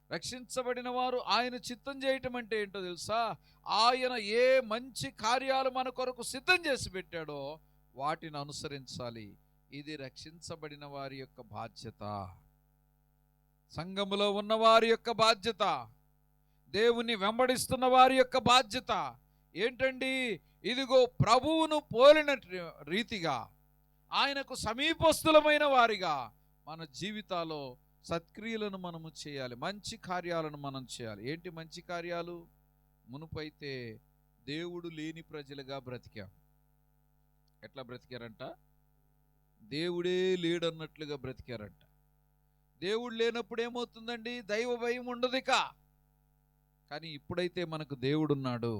రక్షించబడిన వారు ఆయన చిత్తం చేయటం అంటే ఏంటో తెలుసా? ఆయన ఏ మంచి కార్యాలు మన కొరకు సిద్ధం చేసి పెట్టాడో వాటిని అనుసరించాలి. ఇది రక్షించబడిన వారి యొక్క బాధ్యత, సంఘములో ఉన్న వారి యొక్క బాధ్యత, దేవుని వెంబడిస్తున్న వారి యొక్క బాధ్యత ఏంటండి? ఇదిగో ప్రభువును పోలిన రీతిగా ఆయనకు సమీపస్తులమైన వారిగా మన జీవితాల్లో సత్క్రియలను మనము చేయాలి, మంచి కార్యాలను మనం చేయాలి. ఏంటి మంచి కార్యాలు? మునుపైతే దేవుడు లేని ప్రజలుగా బ్రతికాం. ఎట్లా బ్రతికారంట? దేవుడే లేడన్నట్లుగా బ్రతికారంట. దేవుడు లేనప్పుడు ఏమవుతుందండి? దైవ భయం ఉండదుక. కానీ ఇప్పుడైతే మనకు దేవుడున్నాడు.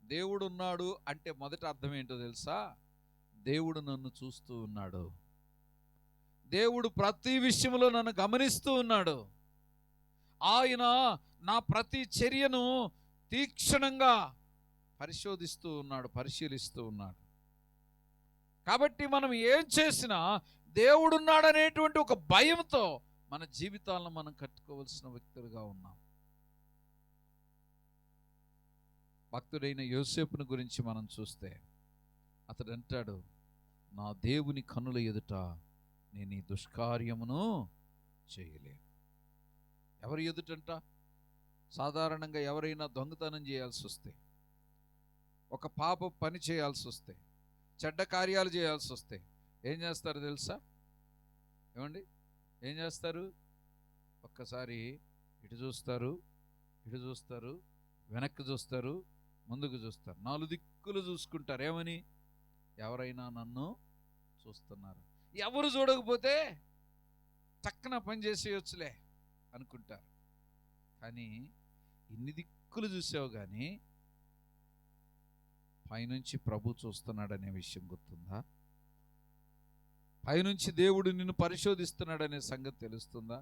దేవుడున్నాడు అంటే మొదట అర్థం ఏంటో తెలుసా? దేవుడు నన్ను చూస్తూ ఉన్నాడు, దేవుడు ప్రతి విషయంలో నన్ను గమనిస్తూ ఉన్నాడు, ఆయన నా ప్రతి చర్యను తీక్షణంగా పరిశోధిస్తూ ఉన్నాడు, పరిశీలిస్తూ ఉన్నాడు. కాబట్టి మనం ఏం చేసినా దేవుడున్నాడనేటువంటి ఒక భయంతో మన జీవితాలను మనం కట్టుకోవాల్సిన వ్యక్తులుగా ఉన్నాం. భక్తుడైన యోసేపుని గురించి మనం చూస్తే అతడు అంటాడు, నా దేవుని కన్నుల ఎదుట నేను ఈ దుష్కార్యమును చేయలేను. ఎవరి ఎదుటంట? సాధారణంగా ఎవరైనా దొంగతనం చేయాల్సి వస్తే, ఒక పాప పని చేయాల్సి వస్తే, చెడ్డ కార్యాలు చేయాల్సి వస్తే ఏం చేస్తారు తెలుసా? ఏమండి ఏం చేస్తారు? ఒక్కసారి ఇటు చూస్తారు, ఇటు చూస్తారు, వెనక్కి చూస్తారు, ముందుకు చూస్తారు, 4 దిక్కులు చూసుకుంటారు. ఏమని? ఎవరైనా నన్ను చూస్తున్నారు. ఎవరు చూడకపోతే చక్కన పని చేసేయచ్చులే అనుకుంటారు. కానీ ఇన్ని దిక్కులు చూసావు కానీ పైనుంచి ప్రభు చూస్తున్నాడనే విషయం గుర్తుందా? పైనుంచి దేవుడు నిన్ను పరిశోధిస్తున్నాడనే సంగతి తెలుస్తుందా?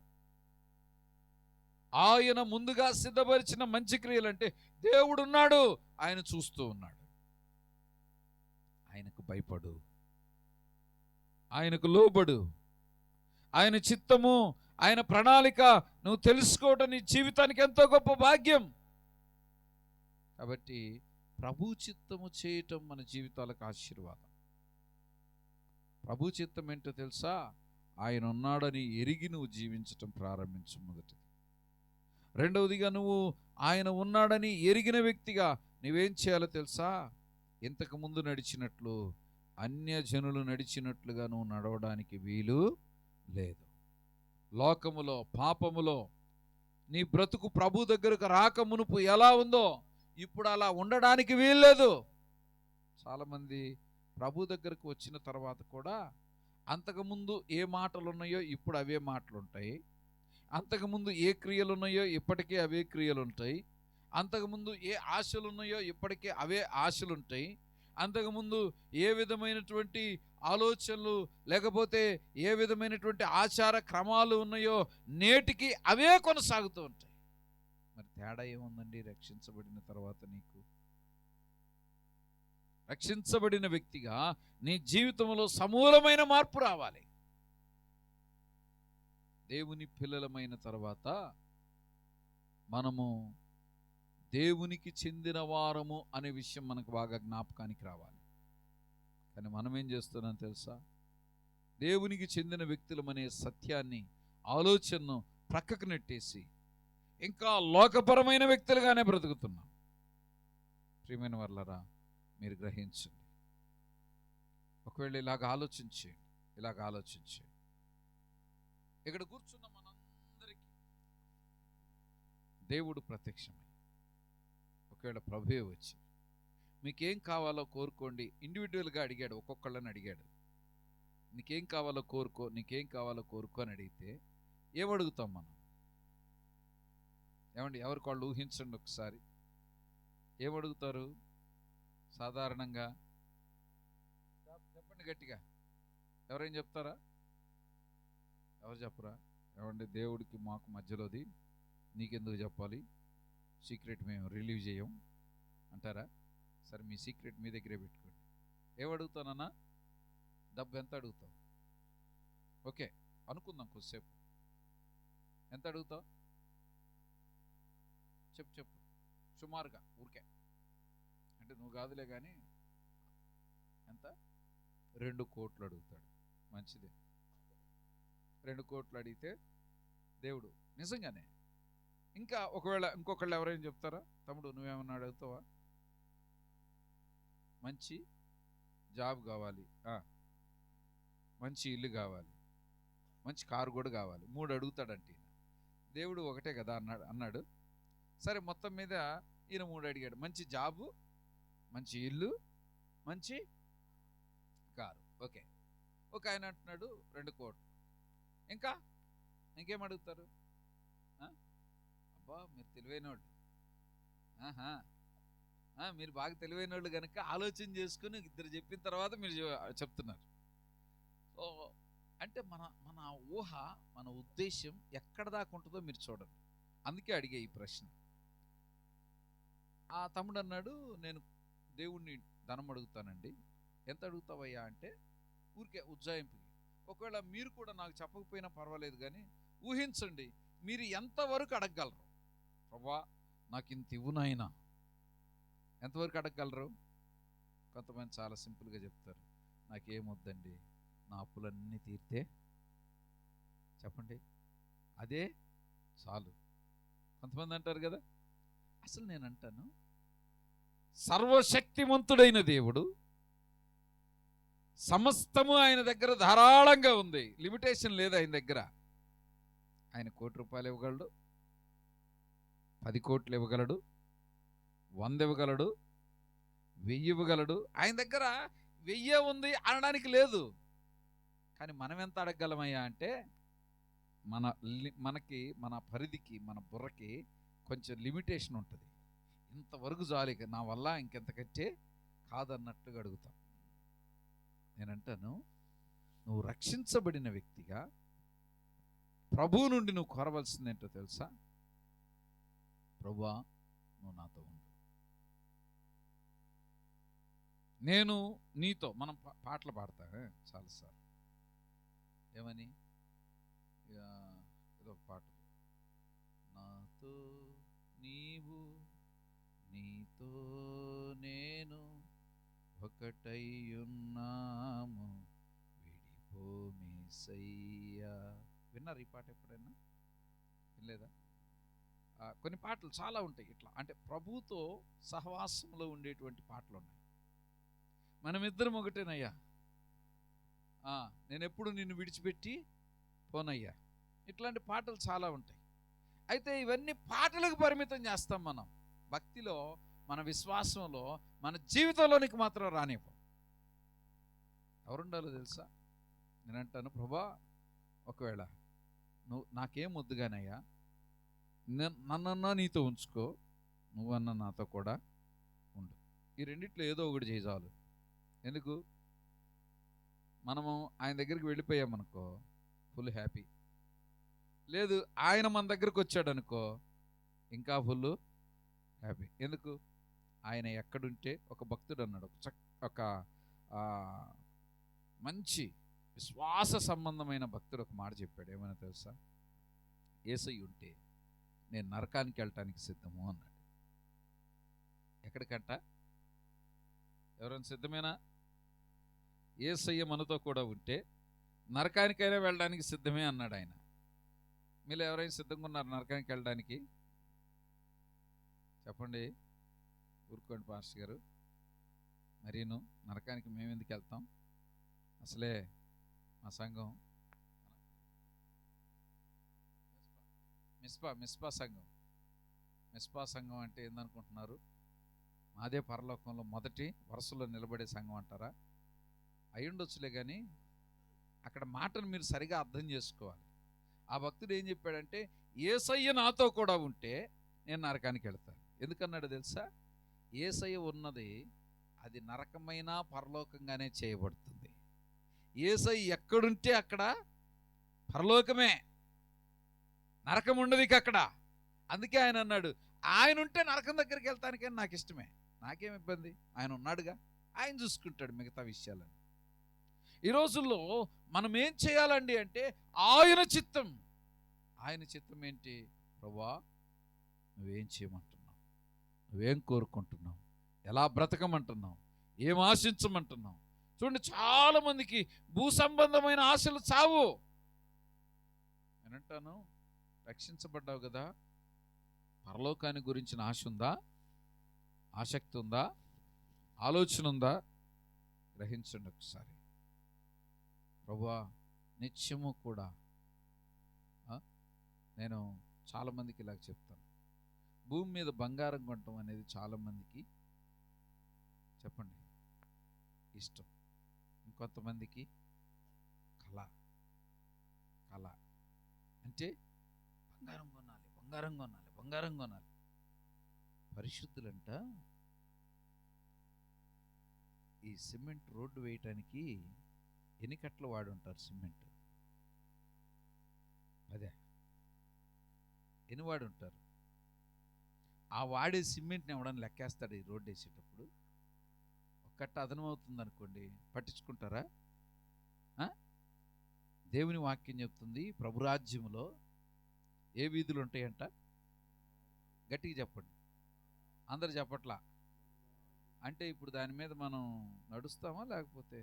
ఆయన ముందుగా సిద్ధపరిచిన మంచి క్రియలు అంటే దేవుడున్నాడు, ఆయన చూస్తూ ఉన్నాడు. ఆయనకు భయపడు, ఆయనకు లోబడు, ఆయన చిత్తము, ఆయన ప్రణాళిక నువ్వు తెలుసుకోవటం నీ జీవితానికి ఎంతో గొప్ప భాగ్యం. కాబట్టి ప్రభు చిత్తము చేయటం మన జీవితాలకు ఆశీర్వాదం. ప్రభు చిత్తం ఏంటో తెలుసా? ఆయన ఉన్నాడని ఎరిగి నువ్వు జీవించటం ప్రారంభించు మొదటిది. రెండవదిగా నువ్వు ఆయన ఉన్నాడని ఎరిగిన వ్యక్తిగా నువ్వేం చేయాలో తెలుసా? ఇంతకు ముందు నడిచినట్లు అన్యజనులు నడిచినట్లుగా నువ్వు నడవడానికి వీలు లేదు. లోకములో పాపములో నీ బ్రతుకు ప్రభు దగ్గరకు రాక మునుపు ఎలా ఉందో ఇప్పుడు అలా ఉండడానికి వీల్లేదు. చాలామంది ప్రభు దగ్గరకు వచ్చిన తర్వాత కూడా అంతకుముందు ఏ మాటలు ఉన్నాయో ఇప్పుడు అవే మాటలు ఉంటాయి, అంతకుముందు ఏ క్రియలు ఉన్నాయో ఇప్పటికే అవే క్రియలు ఉంటాయి, అంతకుముందు ఏ ఆశలు ఉన్నాయో ఇప్పటికే అవే ఆశలు ఉంటాయి, అంతకుముందు ఏ విధమైనటువంటి ఆలోచనలు లేకపోతే ఏ విధమైనటువంటి ఆచార క్రమాలు ఉన్నాయో నేటికి అవే కొనసాగుతూ ఉంటాయి. మరి తేడా ఏముందండి? రక్షించబడిన తర్వాత నీకు రక్షించబడిన వ్యక్తిగా నీ జీవితంలో సమూలమైన మార్పు రావాలి. దేవుని పిల్లలమైన తర్వాత మనము దేవునికి చెందిన వారము అనే విషయం మనకు బాగా జ్ఞాపకానికి రావాలి. కానీ మనం ఏం చేస్తున్నాం తెలుసా? దేవునికి చెందిన వ్యక్తులమనే సత్యాన్ని, ఆలోచనను ప్రక్కకు నెట్టేసి ఇంకా లోకపరమైన వ్యక్తులుగానే బ్రతుకుతున్నాం. ప్రియమైన వాళ్ళరా, మీరు గ్రహించండి. ఒకవేళ ఇలాగ ఆలోచించి ఇక్కడ కూర్చున్న మనందరికీ దేవుడు ప్రత్యక్షమై ఒకవేళ ప్రభువే వచ్చి మీకేం కావాలో కోరుకోండి ఇండివిజువల్గా అడిగాడు, ఒక్కొక్కళ్ళని అడిగాడు. నీకేం కావాలో కోరుకో, నీకేం కావాలో కోరుకో అని అడిగితే ఏమడుగుతాం మనం? ఏమండి, ఎవరికి వాళ్ళు ఊహించండి ఒకసారి. ఏమడుగుతారు సాధారణంగా? చెప్పండి గట్టిగా. ఎవరేం చెప్తారా? ఎవరు చెప్పరా? ఏమండి, దేవుడికి మాకు మధ్యలోది, నీకెందుకు చెప్పాలి, సీక్రెట్ మేము రిలీవ్ చేయం అంటారా? సరే, మీ సీక్రెట్ మీ దగ్గరే పెట్టుకోండి. ఏమడుగుతానన్నా? డబ్బు ఎంత అడుగుతావు? ఓకే, అనుకుందాం కొద్దిసేపు. ఎంత అడుగుతావు? చెప్పు సుమారుగా, ఊరికే. అంటే నువ్వు కాదులే కానీ ఎంత? 2 కోట్లు అడుగుతాడు. మంచిదే. 2 కోట్లు అడిగితే దేవుడు నిజంగానే, ఇంకా ఒకవేళ ఇంకొకళ్ళు ఎవరైనా చెప్తారా, తమ్ముడు నువ్వేమన్నా అడుగుతావా? మంచి జాబ్ కావాలి, మంచి ఇల్లు కావాలి, మంచి కారు కూడా కావాలి, 3 అడుగుతాడంటే దేవుడు ఒకటే కదా అన్నాడు. సరే, మొత్తం మీద ఈయన 3 అడిగాడు. మంచి జాబు, మంచి ఇల్లు, మంచి కారు. ఓకే. ఒక ఆయన అంటున్నాడు 2 కోట్లు. ఇంకేం అడుగుతారు? అబ్బా, మీరు తెలివైన వాళ్ళు, మీరు బాగా తెలివైన వాళ్ళు కనుక ఆలోచన చేసుకుని ఇద్దరు చెప్పిన తర్వాత మీరు చెప్తున్నారు. సో అంటే మన ఊహ, మన ఉద్దేశం ఎక్కడ దాకా ఉంటుందో మీరు చూడండి. అందుకే అడిగే ఈ ప్రశ్న. ఆ తమ్ముడు అన్నాడు, నేను దేవుణ్ణి ధనం అడుగుతానండి. ఎంత అడుగుతావయ్యా అంటే, ఊరికే ఉజ్జాయింపుకి. ఒకవేళ మీరు కూడా నాకు చెప్పకపోయినా పర్వాలేదు, కానీ ఊహించండి, మీరు ఎంతవరకు అడగగలరు? ప్రభా, నాకు ఇంత ఇవ్వు నాయనా. ఎంతవరకు అడగగలరు? కొంతమంది చాలా సింపుల్గా చెప్తారు, నాకేమొద్దండి, నా అప్పులన్నీ తీరితే చెప్పండి అదే చాలు. కొంతమంది అంటారు కదా. అసలు నేను అంటాను, సర్వశక్తిమంతుడైన దేవుడు, సమస్తము ఆయన దగ్గర ధారాళంగా ఉంది, లిమిటేషన్ లేదు ఆయన దగ్గర. ఆయన 1 కోటి రూపాయలు ఇవ్వగలడు, 10 కోట్లు ఇవ్వగలడు, 100 ఇవ్వగలడు, 1000 ఇవ్వగలడు. ఆయన దగ్గర 1000 ఉంది అనడానికి లేదు. కానీ మనం ఎంత అడగగలమయ్యా అంటే, మనకి, మన పరిధికి, మన బుర్రకి కొంచెం లిమిటేషన్ ఉంటుంది. ఇంతవరకు చాలు, నా వల్ల ఇంకెంతకంటే కాదన్నట్టుగా అడుగుతాం. నేనంటాను, నువ్వు రక్షించబడిన వ్యక్తిగా ప్రభువు నుండి నువ్వు కోరవలసింది ఏంటో తెలుసా? ప్రభువా, నువ్వు నాతో ఉండు, నేను నీతో. మనం పాటలు పాడతామే చాలాసార్లు. ఏమని? ఏదో ఒక పాట, నాతో నీవు, నీతో నేను ఒకటై ఉన్నాము, విడిపోమేసయ్యా. విన్నారు ఈ పాట ఎప్పుడైనా? వినలేదా? కొన్ని పాటలు చాలా ఉంటాయి ఇట్లా, అంటే ప్రభువుతో సహవాసంలో ఉండేటువంటి పాటలు ఉన్నాయి. మనమిద్దరం ఒకటేనయ్యా, నేను ఎప్పుడు నిన్ను విడిచిపెట్టి పోనయ్యా. ఇట్లాంటి పాటలు చాలా ఉంటాయి. అయితే ఇవన్నీ పాటలకు పరిమితం చేస్తాం మనం. భక్తిలో, మన విశ్వాసంలో, మన జీవితంలోనికి మాత్రం రానివ్వం. ఎవరుండాలో తెలుసా? నేనంటాను, ప్రభా, ఒకవేళ నువ్వు నాకేం వద్దుగానయ్యా, నన్నన్నా నీతో ఉంచుకో, నువ్వన్నా నాతో కూడా ఉండు. ఈ రెండిట్లో ఏదో ఒకటి చేయి చాలు. ఎందుకు? మనము ఆయన దగ్గరికి వెళ్ళిపోయామనుకో, ఫుల్ హ్యాపీ. లేదు, ఆయన మన దగ్గరకు వచ్చాడు అనుకో, ఇంకా ఫుల్ హ్యాపీ. ఎందుకు? ఆయన ఎక్కడుంటే, ఒక భక్తుడు అన్నాడు, ఒక మంచి విశ్వాస సంబంధమైన భక్తుడు ఒక మాట చెప్పాడు. ఏమైనా తెలుసా? యేసయ్య ఉంటే నేను నరకానికి వెళ్ళటానికి సిద్ధము అన్నాడు. ఎక్కడికంట? ఎవరైనా సిద్ధమేనా? యేసయ్య మనతో కూడా ఉంటే నరకానికైనా వెళ్ళడానికి సిద్ధమే అన్నాడు ఆయన. మీరు ఎవరైనా సిద్ధంగా ఉన్నారు నరకానికి వెళ్ళడానికి? చెప్పండి. ఊరుకోండి పాస్టర్ గారు. మరీను నరకానికి మేము ఎందుకు వెళ్తాం? అసలే మా సంఘం మిస్పా సంఘం అంటే ఏందనుకుంటున్నారు? మాదే పరలోకంలో మొదటి వరుసలో నిలబడే సంఘం అంటారా? అయ్యుండొచ్చులే, కానీ అక్కడ మాటను మీరు సరిగా అర్థం చేసుకోవాలి. ఆ భక్తుడు ఏం చెప్పాడంటే, యేసయ్య నాతో కూడా ఉంటే నేను నరకానికి వెళ్తాను. ఎందుకన్నాడు తెలుసా? యేసయ్య ఉన్నది అది నరకమైన పరలోకంగానే చేయబడుతుంది. యేసయ్య ఎక్కడుంటే అక్కడ పరలోకమే, నరకం ఉండదు ఇక అక్కడ. అందుకే ఆయన అన్నాడు, ఆయన ఉంటే నరకం దగ్గరికి వెళ్తానికని నాకు ఇష్టమే, నాకేం ఇబ్బంది, ఆయన ఉన్నాడుగా, ఆయన చూసుకుంటాడు మిగతా విషయాలని. ఈ రోజుల్లో మనం ఏం చేయాలండి అంటే ఆయన చిత్తం. ఆయన చిత్తం ఏంటి? ప్రభువా నువ్వేం చేయమంటున్నావు, నువ్వేం కోరుకుంటున్నావు, ఎలా బ్రతకమంటున్నావు, ఏం ఆశించమంటున్నావు. చూడండి, చాలా మందికి భూ సంబంధమైన ఆశలు చావు. నేనంటాను, రక్షించబడ్డావు కదా, పరలోకాన్ని గురించిన ఆశ ఉందా, ఆసక్తి ఉందా, ఆలోచన ఉందా? గ్రహించండి ఒకసారి. ప్రభువా నిత్యము కూడా నేను చాలామందికి ఇలాగ చెప్తాను, భూమి మీద బంగారం కొనటం అనేది చాలామందికి చెప్పండి ఇష్టం, ఇంకొంతమందికి కళ. కళ అంటే బంగారం కొనాలి, బంగారం కొనాలి, బంగారం కొనాలి. పరిశుద్ధులంట ఈ సిమెంట్ రోడ్డు వేయటానికి ఎన్ని కట్టలు వాడి ఉంటారు? సిమెంట్ అదే ఎన్ని వాడి ఉంటారు? ఆ వాడే సిమెంట్ని ఎవడని లెక్కేస్తాడు ఈ రోడ్డు వేసేటప్పుడు? ఒక కట్ట అదనం అవుతుంది అనుకోండి, పట్టించుకుంటారా? దేవుని వాక్యం చెప్తుంది, ప్రభురాజ్యంలో ఏ వీధులు ఉంటాయంట? గట్టిగా చెప్పండి, అందరు చెప్పట్లా. అంటే ఇప్పుడు దాని మీద మనం నడుస్తామా? లేకపోతే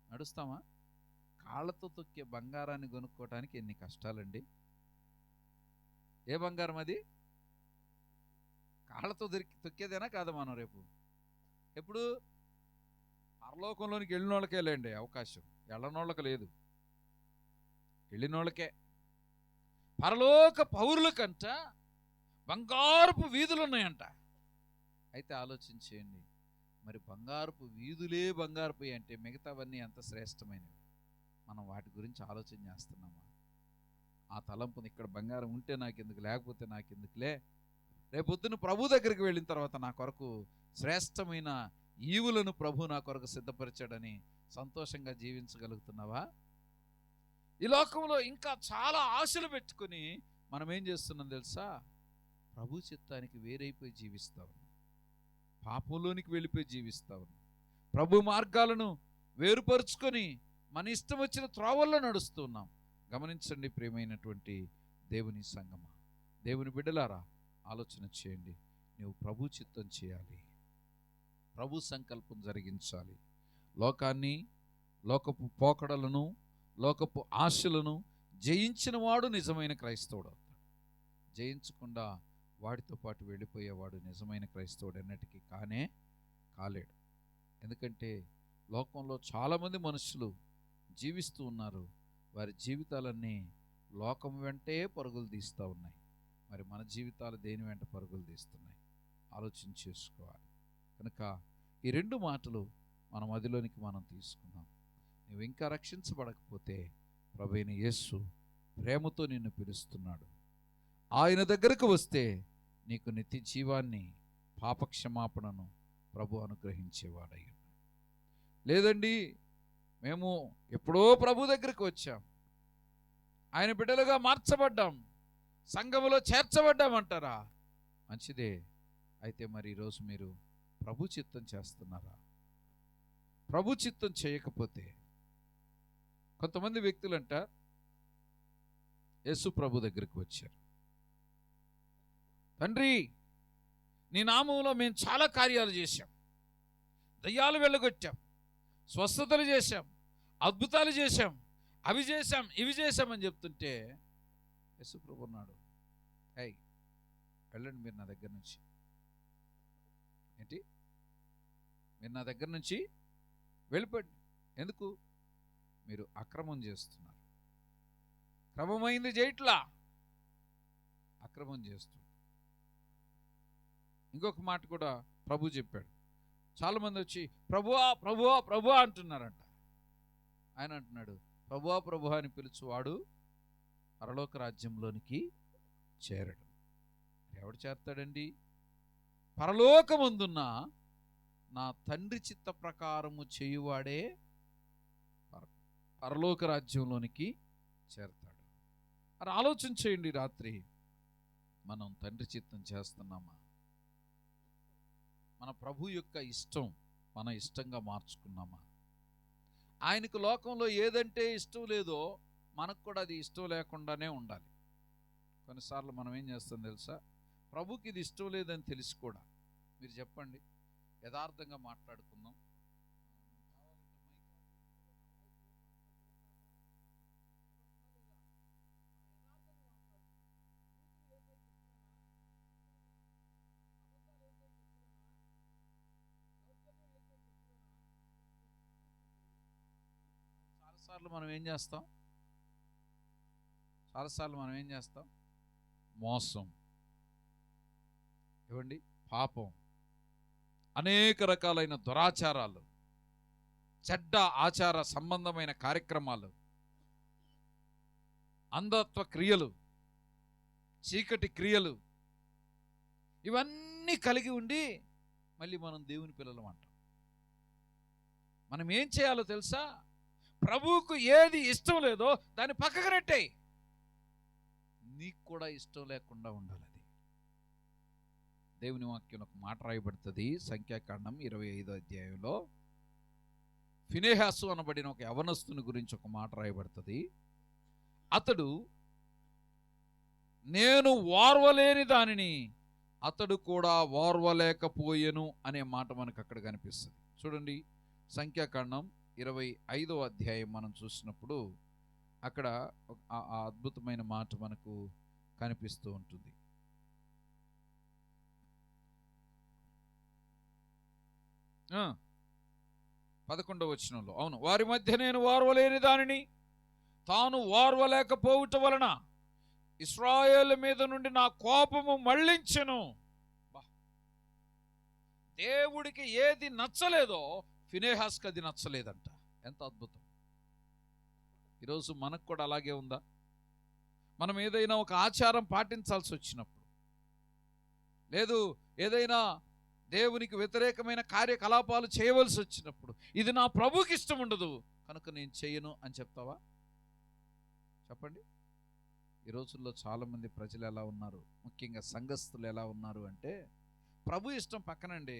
నడుస్తామా? కాళ్ళతో తొక్కే బంగారాన్ని కొనుక్కోవటానికి ఎన్ని కష్టాలండి. ఏ బంగారం అది? కాళ్ళతో తొక్కేదేనా కాదా? మనం రేపు ఎప్పుడు పరలోకంలోనికి వెళ్ళిన వాళ్ళకే లేండి అవకాశం, వెళ్ళనోళ్ళకి లేదు, వెళ్ళినోళ్ళకే. పరలోక పౌరులకంట బంగారపు వీధులు ఉన్నాయంట. అయితే ఆలోచించేయండి, మరి బంగారపు వీధులే బంగారపు అంటే మిగతావన్నీ ఎంత శ్రేష్టమైనవి. మనం వాటి గురించి ఆలోచన చేస్తున్నామా? ఆ తలంపుని, ఇక్కడ బంగారం ఉంటే నాకెందుకు, లేకపోతే నాకెందుకులే, రేపొద్దున ప్రభు దగ్గరికి వెళ్ళిన తర్వాత నా కొరకు శ్రేష్టమైన ఈవులను ప్రభు నా కొరకు సిద్ధపరిచాడని సంతోషంగా జీవించగలుగుతున్నావా? ఈ లోకంలో ఇంకా చాలా ఆశలు పెట్టుకుని మనం ఏం చేస్తున్నాం తెలుసా? ప్రభు చిత్తానికి వేరైపోయి జీవిస్తా ఉన్నాం, పాపంలోనికి వెళ్ళిపోయి జీవిస్తా ఉన్నాం, ప్రభు మార్గాలను వేరుపరుచుకొని మన ఇష్టం వచ్చిన త్రోవల్లో నడుస్తున్నాం. గమనించండి ప్రియమైనటువంటి దేవుని సంగమా, దేవుని బిడ్డలారా, ఆలోచన చేయండి. నువ్వు ప్రభు చిత్తం చేయాలి, ప్రభు సంకల్పం జరిగించాలి. లోకాన్ని, లోకపు పోకడలను, లోకపు ఆశలను జయించిన వాడు నిజమైన క్రైస్తవుడు అవుతాడు. జయించకుండా వాడితో పాటు వెళ్ళిపోయేవాడు నిజమైన క్రైస్తవుడు ఎన్నటికీ కాలేడు. ఎందుకంటే లోకంలో చాలామంది మనుషులు జీవిస్తూ ఉన్నారు, వారి జీవితాలన్నీ లోకం వెంటే పరుగులు తీస్తూ ఉన్నాయి. మరి మన జీవితాలు దేని వెంట పరుగులు తీస్తున్నాయి? ఆలోచన చేసుకోవాలి. కనుక ఈ రెండు మాటలు మన మదిలోనికి మనం తీసుకుందాం. నువ్వు ఇంకా రక్షించబడకపోతే ప్రభువైన యేసు ప్రేమతో నిన్ను పిలుస్తున్నాడు. ఆయన దగ్గరకు వస్తే నీకు నిత్య జీవాన్ని, పాపక్షమాపణను ప్రభు అనుగ్రహించేవాడయ్యాడు. లేదండి, మేము ఎప్పుడో ప్రభు దగ్గరికి వచ్చాం, ఆయన బిడ్డలుగా మార్చబడ్డాం, సంఘములో చేర్చబడ్డామంటారా? మంచిదే. అయితే మరి ఈరోజు మీరు ప్రభు చిత్తం చేస్తున్నారా? ప్రభు చిత్తం చేయకపోతే కొంతమంది వ్యక్తులంట యేసు ప్రభు దగ్గరికి వచ్చారు. తండ్రి, నీ నామంలో మేము చాలా కార్యాలు చేశాం, దయ్యాలు వెళ్ళగొట్టాం, స్వస్థతలు చేశాం, అద్భుతాలు చేశాం, అవి చేశాం, ఇవి చేశామని చెప్తుంటే యేసు ప్రభు అన్నాడు, వెళ్ళండి మీరు నా దగ్గర నుంచి. ఏంటి? మీరు నా దగ్గర నుంచి వెళ్ళిపోండి. ఎందుకు? మీరు అక్రమం చేస్తున్నారు. క్రమమైంది చేయట్లా, అక్రమం చేస్తున్నారు. ఇంకొక మాట కూడా ప్రభు చెప్పాడు. చాలామంది వచ్చి ప్రభువా ప్రభువా ప్రభువా అంటున్నారంట. ఆయన అంటున్నాడు, ప్రభువా ప్రభువా అని పిలుచువాడు పరలోక రాజ్యంలోనికి చేరడు. ఎవడు చేరతాడండి? పరలోకమందున్న నా తండ్రి చిత్త ప్రకారము చేయువాడే పరలోక రాజ్యంలోనికి చేరతాడు. అని ఆలోచన చేయండి. రాత్రి మనం తండ్రి చిత్తం చేస్తున్నామా? మన ప్రభు యొక్క ఇష్టం మన ఇష్టంగా మార్చుకున్నామా? ఆయనకు లోకంలో ఏదంటే ఇష్టం లేదో మనకు కూడా అది ఇష్టం లేకుండానే ఉండాలి. కొన్నిసార్లు మనం ఏం చేస్తాం తెలుసా? ప్రభుకి ఇది ఇష్టం లేదని తెలిసి కూడా, మీరు చెప్పండి, యథార్థంగా మాట్లాడుకుందాం. చాలాసార్లు మనం ఏం చేస్తాం? మోసం, ఏమండి, పాపం, అనేక రకాలైన దురాచారాలు, చెడ్డ ఆచార సంబంధమైన కార్యక్రమాలు, అంధత్వ క్రియలు, చీకటి క్రియలు, ఇవన్నీ కలిగి ఉండి మళ్ళీ మనం దేవుని పిల్లలం అంటాం. మనం ఏం చేయాలో తెలుసా? ప్రభువుకు ఏది ఇష్టం లేదో దాన్ని పక్కకు నెట్టేయి. నీకు కూడా ఇష్టం లేకుండా ఉండాలి. అది దేవుని వాక్యం ఒక మాట రాయబడుతుంది. సంఖ్యాకాండం 25వ అధ్యాయంలో ఫినెహాసు అనబడిన ఒక యవనస్తుని గురించి ఒక మాట రాయబడుతుంది. అతడు నేను ఓర్వలేని దానిని అతడు కూడా ఓర్వలేకపోయెను అనే మాట మనకు అక్కడ కనిపిస్తుంది. చూడండి, సంఖ్యాకాండం 25వ అధ్యాయం మనం చూసినప్పుడు అక్కడ ఆ అద్భుతమైన మాట మనకు కనిపిస్తూ ఉంటుంది. 11వ వచనంలో, అవును, వారి మధ్య నేను ఓర్వలేని దానిని తాను ఓర్వలేకపోవటం వలన ఇశ్రాయేలు మీద నుండి నా కోపము మళ్ళించెను. దేవుడికి ఏది నచ్చలేదో ఫినెహాస్కి అది నచ్చలేదంట. ఎంత అద్భుతం! ఈరోజు మనకు కూడా అలాగే ఉందా? మనం ఏదైనా ఒక ఆచారం పాటించాల్సి వచ్చినప్పుడు, లేదు ఏదైనా దేవునికి వ్యతిరేకమైన కార్యకలాపాలు చేయవలసి వచ్చినప్పుడు, ఇది నా ప్రభుకి ఇష్టం ఉండదు కనుక నేను చేయను అని చెప్తావా? చెప్పండి. ఈ రోజుల్లో చాలామంది ప్రజలు ఎలా ఉన్నారు, ముఖ్యంగా సంఘస్థులు ఎలా ఉన్నారు అంటే, ప్రభు ఇష్టం పక్కనండి,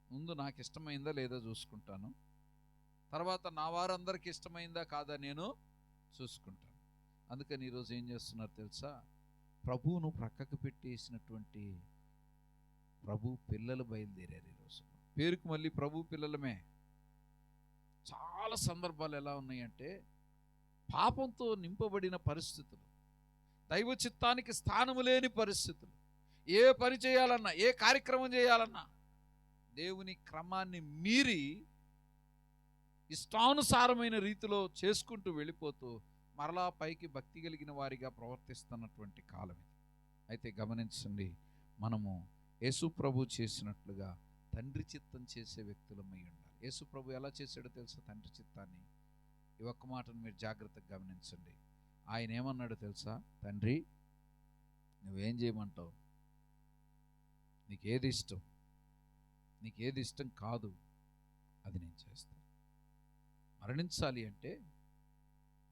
ముందు నాకు ఇష్టమైందా లేదో చూసుకుంటాను, తర్వాత నా వారందరికీ ఇష్టమైందా కాదా నేను చూసుకుంటాను. అందుకని ఈరోజు ఏం చేస్తున్నారు తెలుసా? ప్రభువును ప్రక్కకు పెట్టేసినటువంటి ప్రభు పిల్లలు బయలుదేరారు. ఈరోజు పేరుకు మళ్ళీ ప్రభు పిల్లలమే. చాలా సందర్భాలు ఎలా ఉన్నాయంటే, పాపంతో నింపబడిన పరిస్థితులు, దైవ చిత్తానికి స్థానము లేని పరిస్థితులు, ఏ పని చేయాలన్నా, ఏ కార్యక్రమం చేయాలన్నా దేవుని క్రమాన్ని మీరి ఇష్టానుసారమైన రీతిలో చేసుకుంటూ వెళ్ళిపోతూ మరలా పైకి భక్తి కలిగిన వారిగా ప్రవర్తిస్తున్నటువంటి కాలం ఇది. అయితే గమనించండి, మనము యేసు ప్రభు చేసినట్లుగా తండ్రి చిత్తం చేసే వ్యక్తులమై ఉండాలి. యేసు ప్రభు ఎలా చేశాడో తెలుసా? తండ్రి చిత్తాన్ని ఈ ఒక్క మాటను మీరు జాగ్రత్తగా గమనించండి. ఆయన ఏమన్నాడో తెలుసా? తండ్రి, నువ్వేం చేయమంటావు? నీకేది ఇష్టం, నీకేది ఇష్టం కాదు అది నేను చేస్తాను. మరణించాలి అంటే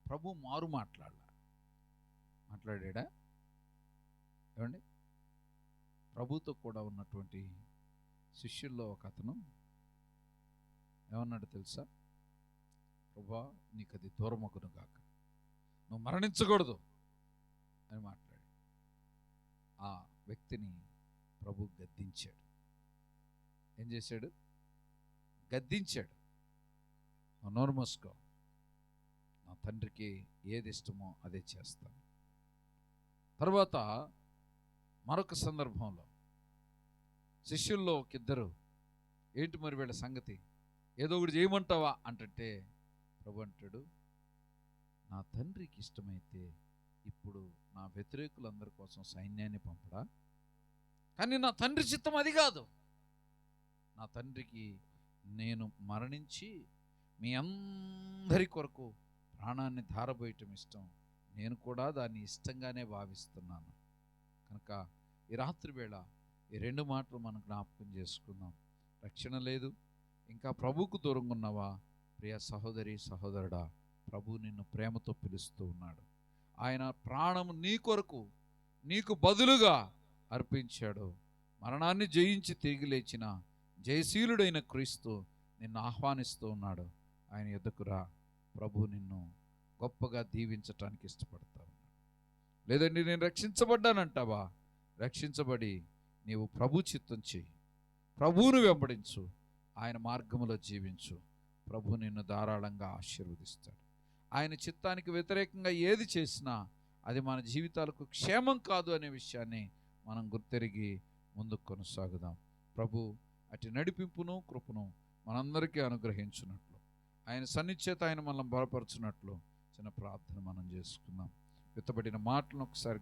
ప్రభు మారు మాట్లాడా? ఏమండి, ప్రభుతో కూడా ఉన్నటువంటి శిష్యుల్లో ఒక అతను ఏమన్నాడు తెలుసా? ప్రభువా, నీకు అది దూరమగును గాక, నువ్వు మరణించకూడదు అని మాట్లాడి ఆ వ్యక్తిని ప్రభు గద్దించాడు. ఏం చేశాడు? గద్దించాడు. నోరు మూసుకో, నా తండ్రికి ఏది ఇష్టమో అదే చేస్తాను. తర్వాత మరొక సందర్భంలో శిష్యుల్లో ఒకిద్దరు, ఏంటి మరి వీళ్ళ సంగతి, ఏదో ఒకటి చేయమంటావా అంటే ప్రభు అంటాడు, నా తండ్రికి ఇష్టమైతే ఇప్పుడు నా వ్యతిరేకులందరి కోసం సైన్యాన్ని పంపడా? కానీ నా తండ్రి చిత్తం అది కాదు. నా తండ్రికి నేను మరణించి మీ అందరి కొరకు ప్రాణాన్ని ధారబోయటం ఇష్టం. నేను కూడా దాన్ని ఇష్టంగానే భావిస్తున్నాను. కనుక ఈ రాత్రి వేళ ఈ 2 మాటలు మనం జ్ఞాపకం చేసుకుందాం. రక్షణ లేదు, ఇంకా ప్రభువుకు దూరంగా ఉన్నవా? ప్రియ సహోదరి సహోదరుడా, ప్రభు నిన్ను ప్రేమతో పిలుస్తూ ఉన్నాడు. ఆయన ప్రాణము నీ కొరకు నీకు బదులుగా అర్పించాడు. మరణాన్ని జయించి తిరిగి లేచిన జయశీలుడైన క్రీస్తు నిన్ను ఆహ్వానిస్తూ ఉన్నాడు. ఆయన యొద్దకు రా, ప్రభు నిన్ను గొప్పగా దీవించటానికి ఇష్టపడతా ఉన్నాడు. లేదండి నేను రక్షించబడ్డానంటావా? రక్షించబడి నీవు ప్రభు చిత్తం చేయి, ప్రభువును వెంబడించు, ఆయన మార్గములో జీవించు. ప్రభు నిన్ను ధారాళంగా ఆశీర్వదిస్తాడు. ఆయన చిత్తానికి వ్యతిరేకంగా ఏది చేసినా అది మన జీవితాలకు క్షేమం కాదు అనే విషయాన్ని మనం గుర్తెరిగి ముందుకు కొనసాగుదాం. ప్రభు అటు నడిపింపును కృపను మనందరికీ అనుగ్రహించున్నట్లు, ఆయన సన్నిచేత ఆయన మనల్ని బలపరచున్నట్లు చిన్న ప్రార్థన మనం చేసుకుందాం. విత్తబడిన మాటలను ఒకసారి